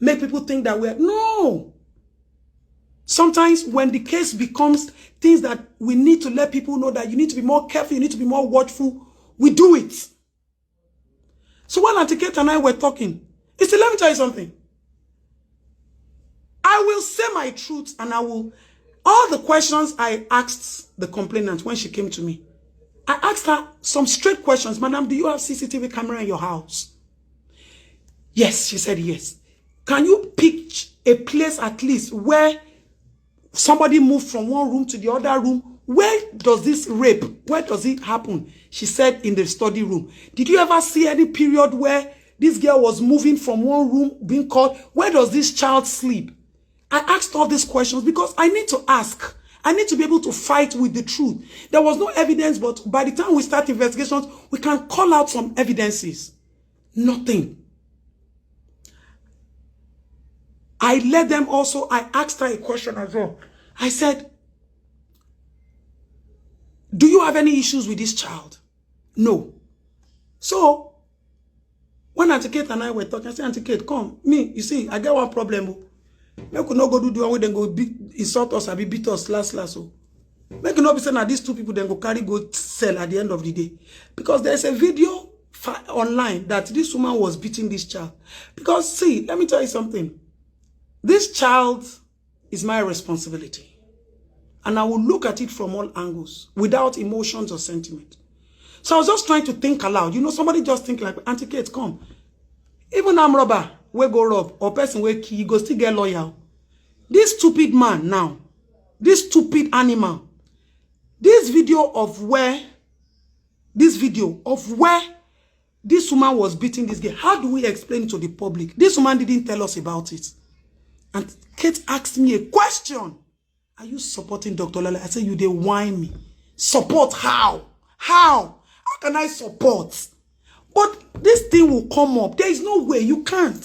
make people think that we are. No. Sometimes when the case becomes things that we need to let people know that you need to be more careful, you need to be more watchful, we do it. So when Auntie Kate and I were talking, let me tell you something. I will say my truth and I will, all the questions I asked the complainant when she came to me, I asked her some straight questions. Madam, do you have CCTV camera in your house? Yes, she said yes. Can you pick a place at least where somebody moved from one room to the other room? Where does this rape, where does it happen? She said in the study room. Did you ever see any period where this girl was moving from one room, being called? Where does this child sleep? I asked all these questions because I need to ask. I need to be able to fight with the truth. There was no evidence, but by the time we start investigations, we can call out some evidences. Nothing. I let them also, I asked her a question as well. I said, do you have any issues with this child? No. So, when Auntie Kate and I were talking, I said, Auntie Kate, come. Me, you see, I get one problem. Make you not go do the one way, then go insult us, or beat us last. So. Make you not be saying that these two people then go carry, go sell at the end of the day. Because there's a video online that this woman was beating this child. Because, see, let me tell you something. This child is my responsibility. And I will look at it from all angles, without emotions or sentiment. So I was just trying to think aloud. You know, somebody just think like, Auntie Kate, come. Even I'm robber, we go rob, or person we key, you go still get loyal. This stupid man now, this stupid animal, this video of where this woman was beating this girl, how do we explain it to the public? This woman didn't tell us about it. And Kate asked me a question. Are you supporting Dr. Olaleye? I said, you they whine me. Support how? How can I support? But this thing will come up. There is no way. You can't.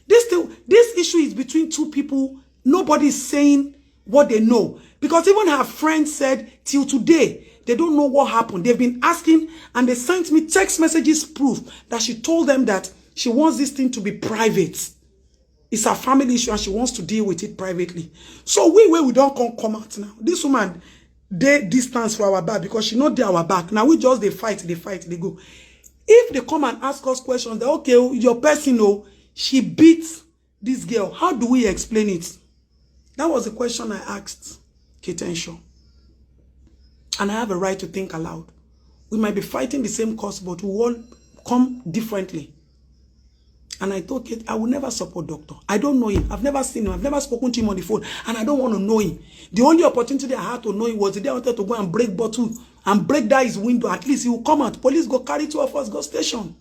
This issue is between two people. Nobody is saying what they know. Because even her friend said, till today, they don't know what happened. They've been asking, and they sent me text messages proof that she told them that she wants this thing to be private. It's a family issue and she wants to deal with it privately. So we don't come out now. This woman, they distance for our back because she not there our back. Now we just, they fight, they go. If they come and ask us questions, that okay, your person, she beat this girl. How do we explain it? That was the question I asked Kate Enshaw. And I have a right to think aloud. We might be fighting the same cause, but we all come differently. And I told Kate, I will never support Doctor. I don't know him. I've never seen him. I've never spoken to him on the phone. And I don't want to know him. The only opportunity I had to know him was the day I wanted to go and break bottle and break down his window. At least he will come out. Police go carry 2 of us, go station.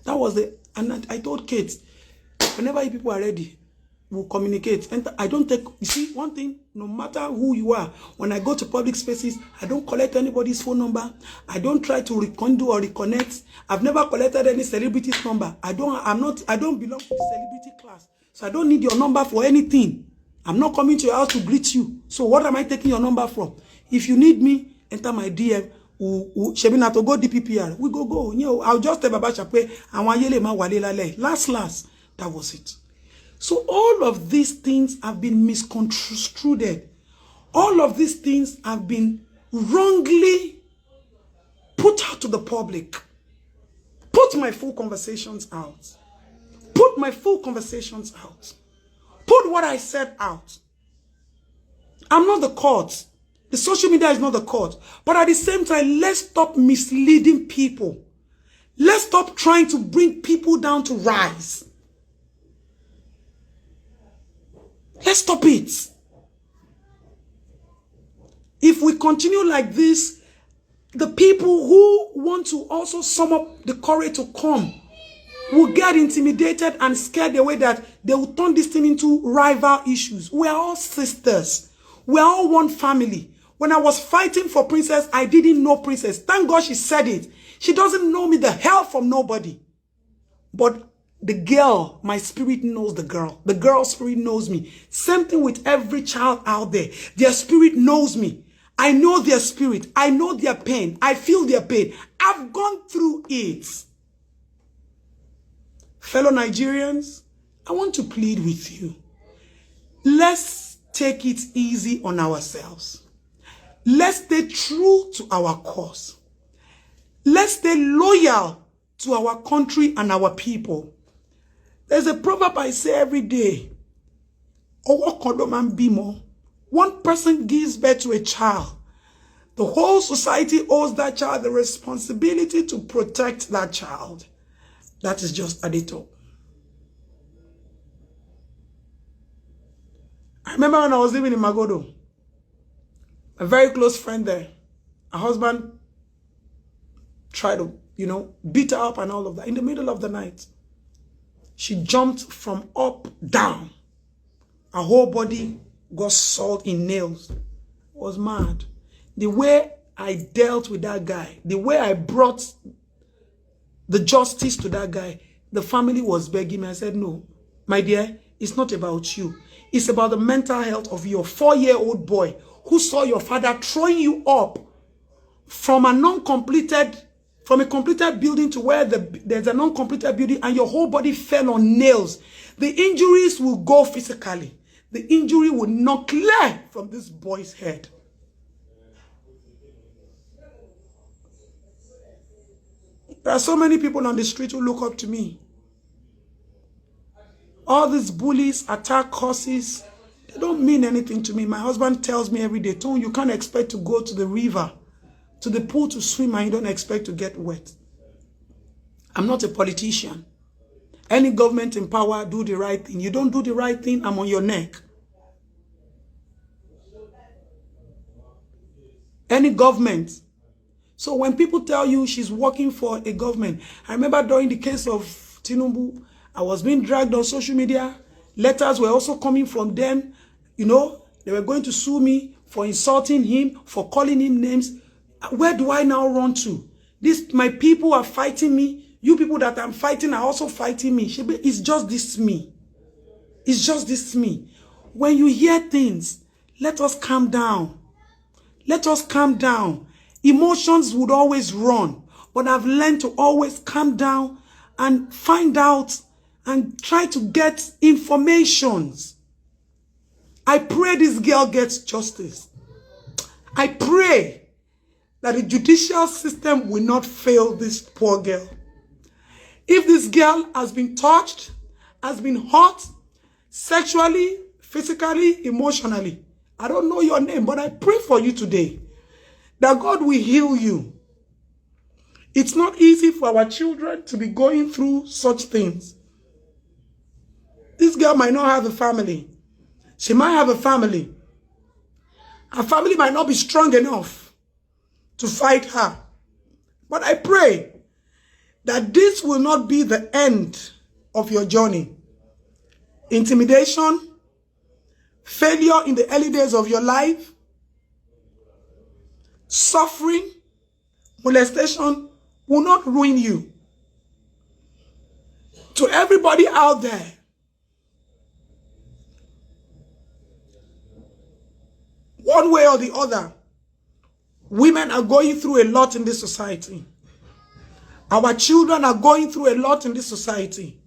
That was the... And I told Kate, whenever you people are ready, we'll communicate. And I don't take... You see, one thing, no matter who you are, when I go to public spaces, I don't collect anybody's phone number. I don't try to rekindle or reconnect. I've never collected any celebrity's number. I don't belong to the celebrity class. So I don't need your number for anything. I'm not coming to your house to greet you. So what am I taking your number from? If you need me, enter my DM. Shebina to go DPPR. We go. You know, I'll just tell Baba Chape and wanyele ma wale lale. Last. That was it. So all of these things have been misconstrued. All of these things have been wrongly put out to the public. Put my full conversations out. Put my full conversations out. Put what I said out. I'm not the court. The social media is not the court. But at the same time, let's stop misleading people. Let's stop trying to bring people down to rise. Let's stop it. If we continue like this, the people who want to also sum up the courage to come will get intimidated and scared away that they will turn this thing into rival issues. We are all sisters. We are all one family. When I was fighting for Princess, I didn't know Princess. Thank God she said it. She doesn't know me the hell from nobody. But the girl, my spirit knows the girl. The girl's spirit knows me. Same thing with every child out there. Their spirit knows me. I know their spirit. I know their pain. I feel their pain. I've gone through it. Fellow Nigerians, I want to plead with you. Let's take it easy on ourselves. Let's stay true to our cause. Let's stay loyal to our country and our people. There's a proverb I say every day. One person gives birth to a child. The whole society owes that child the responsibility to protect that child. That is just Adetoun. I remember when I was living in Magodo, a very close friend there, her husband tried to, beat her up and all of that. In the middle of the night, she jumped from up down. Her whole body got salt in nails. I was mad. The way I dealt with that guy, the way I brought the justice to that guy, the family was begging me. I said, no, my dear, it's not about you. It's about the mental health of your 4-year-old boy who saw your father throwing you up from a completed building to where there's a non-completed building, and your whole body fell on nails. The injuries will go physically. The injury will not clear from this boy's head. There are so many people on the street who look up to me. All these bullies, attack horses, they don't mean anything to me. My husband tells me every day, Tone, you can't expect to go to the river, to the pool to swim, and you don't expect to get wet. I'm not a politician. Any government in power, do the right thing. You don't do the right thing, I'm on your neck. Any government. So when people tell you she's working for a government, I remember during the case of Tinubu, I was being dragged on social media. Letters were also coming from them. They were going to sue me for insulting him, for calling him names. Where do I now run to? My people are fighting me. You people that I'm fighting are also fighting me. It's just this me. It's just this me. When you hear things, let us calm down. Let us calm down. Emotions would always run. But I've learned to always calm down and find out and try to get informations. I pray this girl gets justice. I pray that the judicial system will not fail this poor girl. If this girl has been touched, has been hurt, sexually, physically, emotionally, I don't know your name, but I pray for you today that God will heal you. It's not easy for our children to be going through such things. This girl might not have a family. She might have a family. Her family might not be strong enough to fight her. But I pray that this will not be the end of your journey. Intimidation, failure in the early days of your life, suffering, molestation will not ruin you. To everybody out there, one way or the other, women are going through a lot in this society. Our children are going through a lot in this society.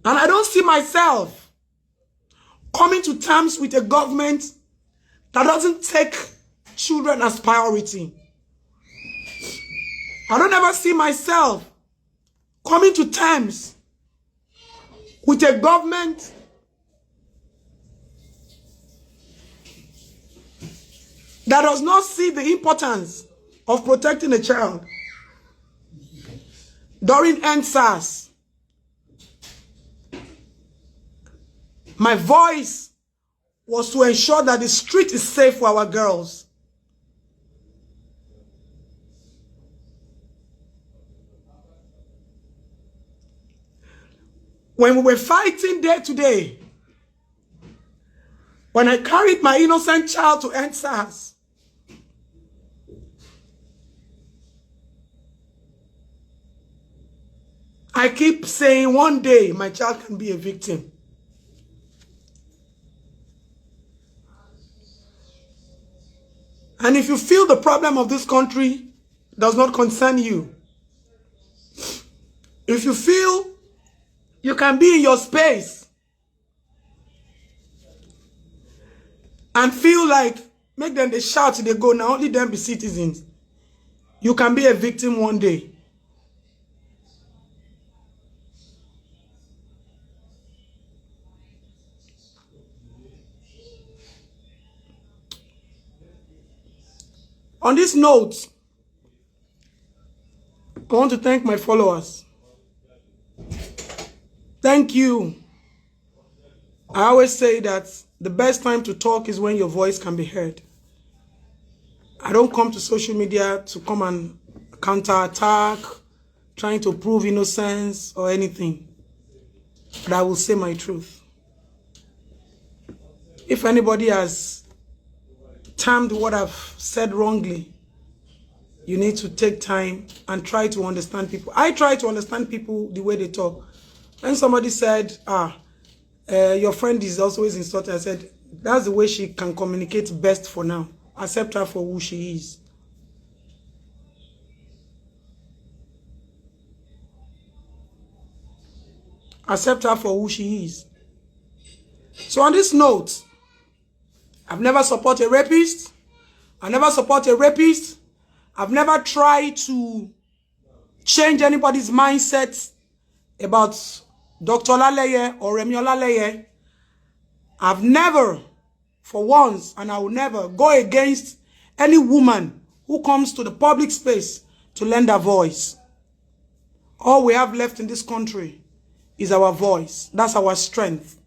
And I don't see myself coming to terms with a government that doesn't take children as priority. I don't ever see myself coming to terms with a government that does not see the importance of protecting a child. During NSAS, my voice was to ensure that the street is safe for our girls. When we were fighting day to day, when I carried my innocent child to NSAS, I keep saying one day my child can be a victim. And if you feel the problem of this country does not concern you, if you feel you can be in your space and feel like, make them they shout, they go, now only them be citizens, you can be a victim one day. On this note, I want to thank my followers. Thank you. I always say that the best time to talk is when your voice can be heard. I don't come to social media to come and counterattack, trying to prove innocence or anything. But I will say my truth. If anybody has termed what I've said wrongly, you need to take time and try to understand people. I try to understand people the way they talk. When somebody said, your friend is always insulted, I said, that's the way she can communicate best for now. Accept her for who she is. Accept her for who she is. So on this note, I've never supported a rapist. I never support a rapist. I've never tried to change anybody's mindset about Dr. Olaleye or Femi Olaleye. I've never, for once, and I will never go against any woman who comes to the public space to lend her voice. All we have left in this country is our voice. That's our strength.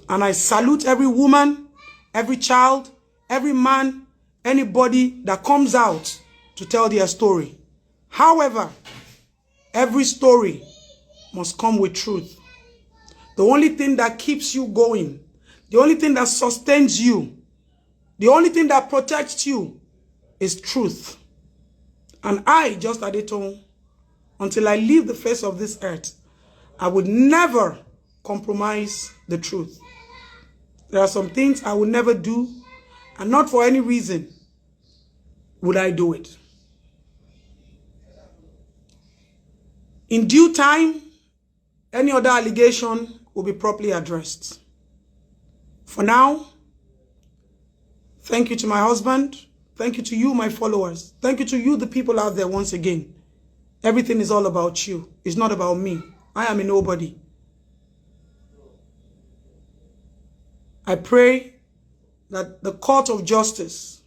And I salute every woman, every child, every man, anybody that comes out to tell their story. However, every story must come with truth. The only thing that keeps you going, the only thing that sustains you, the only thing that protects you is truth. And I, JustAdetun, until I leave the face of this earth, I would never compromise the truth. There are some things I will never do, and not for any reason would I do it. In due time, any other allegation will be properly addressed. For now, thank you to my husband. Thank you to you, my followers. Thank you to you, the people out there once again. Everything is all about you. It's not about me. I am a nobody. I pray that the court of justice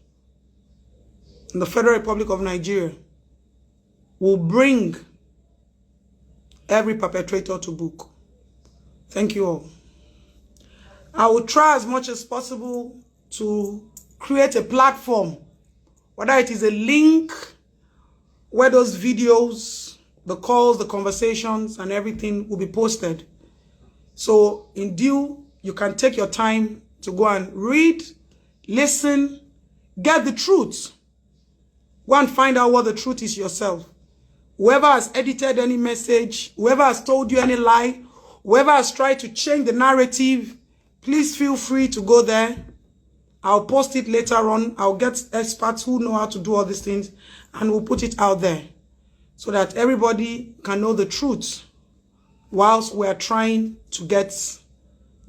in the Federal Republic of Nigeria will bring every perpetrator to book. Thank you all. I will try as much as possible to create a platform, whether it is a link where those videos, the calls, the conversations, and everything will be posted. So in due, you can take your time to go and read, listen, get the truth. Go and find out what the truth is yourself. Whoever has edited any message, whoever has told you any lie, whoever has tried to change the narrative, please feel free to go there. I'll post it later on. I'll get experts who know how to do all these things, and we'll put it out there so that everybody can know the truth whilst we're trying to get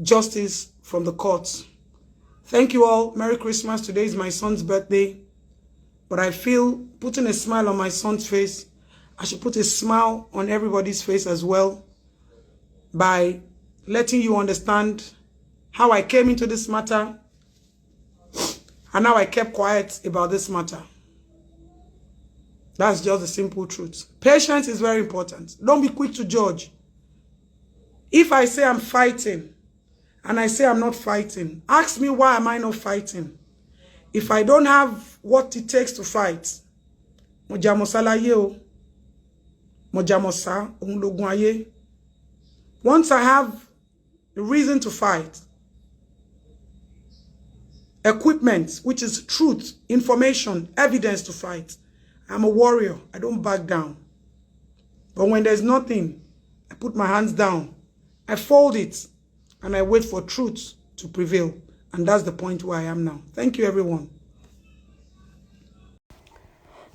justice from the courts. Thank you all. Merry Christmas. Today is my son's birthday. But I feel putting a smile on my son's face, I should put a smile on everybody's face as well by letting you understand how I came into this matter and how I kept quiet about this matter. That's just the simple truth. Patience is very important. Don't be quick to judge. If I say I'm fighting and I say I'm not fighting, ask me why am I not fighting? If I don't have what it takes to fight, once I have the reason to fight, equipment, which is truth, information, evidence to fight, I'm a warrior. I don't back down. But when there's nothing, I put my hands down, I fold it, and I wait for truth to prevail. And that's the point where I am now. Thank you, everyone.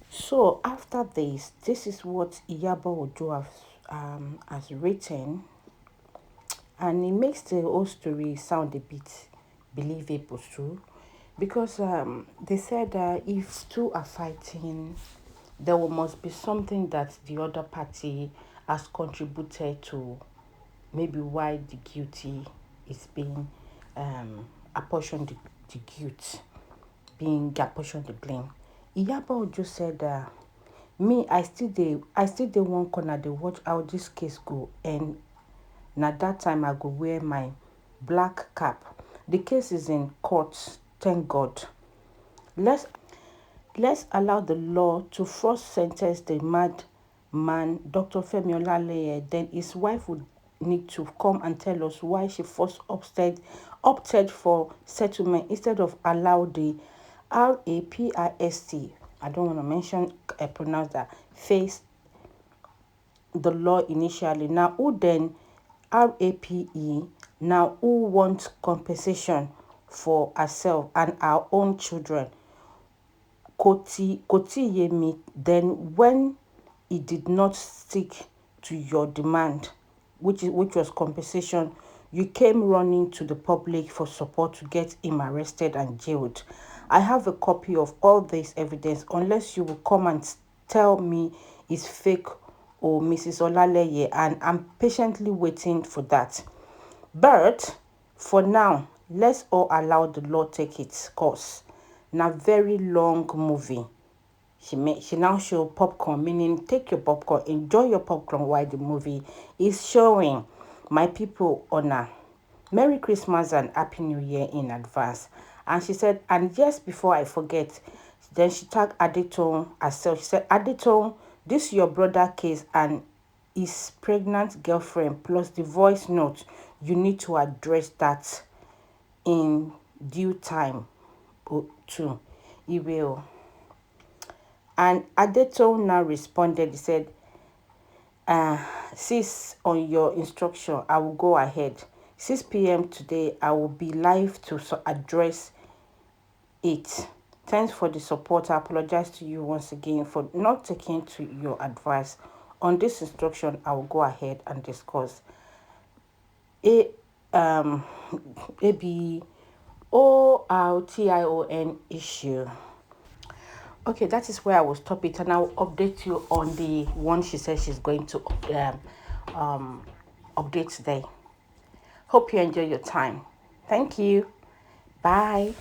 So after this is what Iyabo Ojo has written, and it makes the whole story sound a bit believable too, because they said if two are fighting, there must be something that the other party has contributed to, maybe why the guilty is being apportioned the guilt, being apportioned the blame. Iyabo Ojo said, me, I still dey one corner, they watch how this case go, and na that time I go wear my black cap. The case is in court, thank God. Let's allow the law to first sentence the mad man, Dr. Femi Olaleye. Then his wife would need to come and tell us why she first opted for settlement instead of allow the RAPIST, I don't want to pronounce that, face the law initially. Now who then RAPE, now who wants compensation for herself and our own children? Koti Yemi, then when he did not stick to your demand, which was compensation, you came running to the public for support to get him arrested and jailed. I have a copy of all this evidence, unless you will come and tell me it's fake or Mrs. Olaleye, and I'm patiently waiting for that. But for now, let's all allow the law take its course. Now, very long movie. She now show popcorn, meaning take your popcorn, enjoy your popcorn while the movie is showing. My people, honor, Merry Christmas and Happy New Year in advance. And she said, and just before I forget, then she tagged Adetoun herself. She said, Adetoun, this is your brother case and his pregnant girlfriend plus the voice note. You need to address that in due time too. He will. And Adetoun now responded. He said, sis, on your instruction, I will go ahead. 6 p.m. today, I will be live to address it. Thanks for the support. I apologize to you once again for not taking to your advice. On this instruction, I will go ahead and discuss ABORTION issue. Okay, that is where I will stop it, and I will update you on the one she says she's going to update today. Hope you enjoy your time. Thank you. Bye.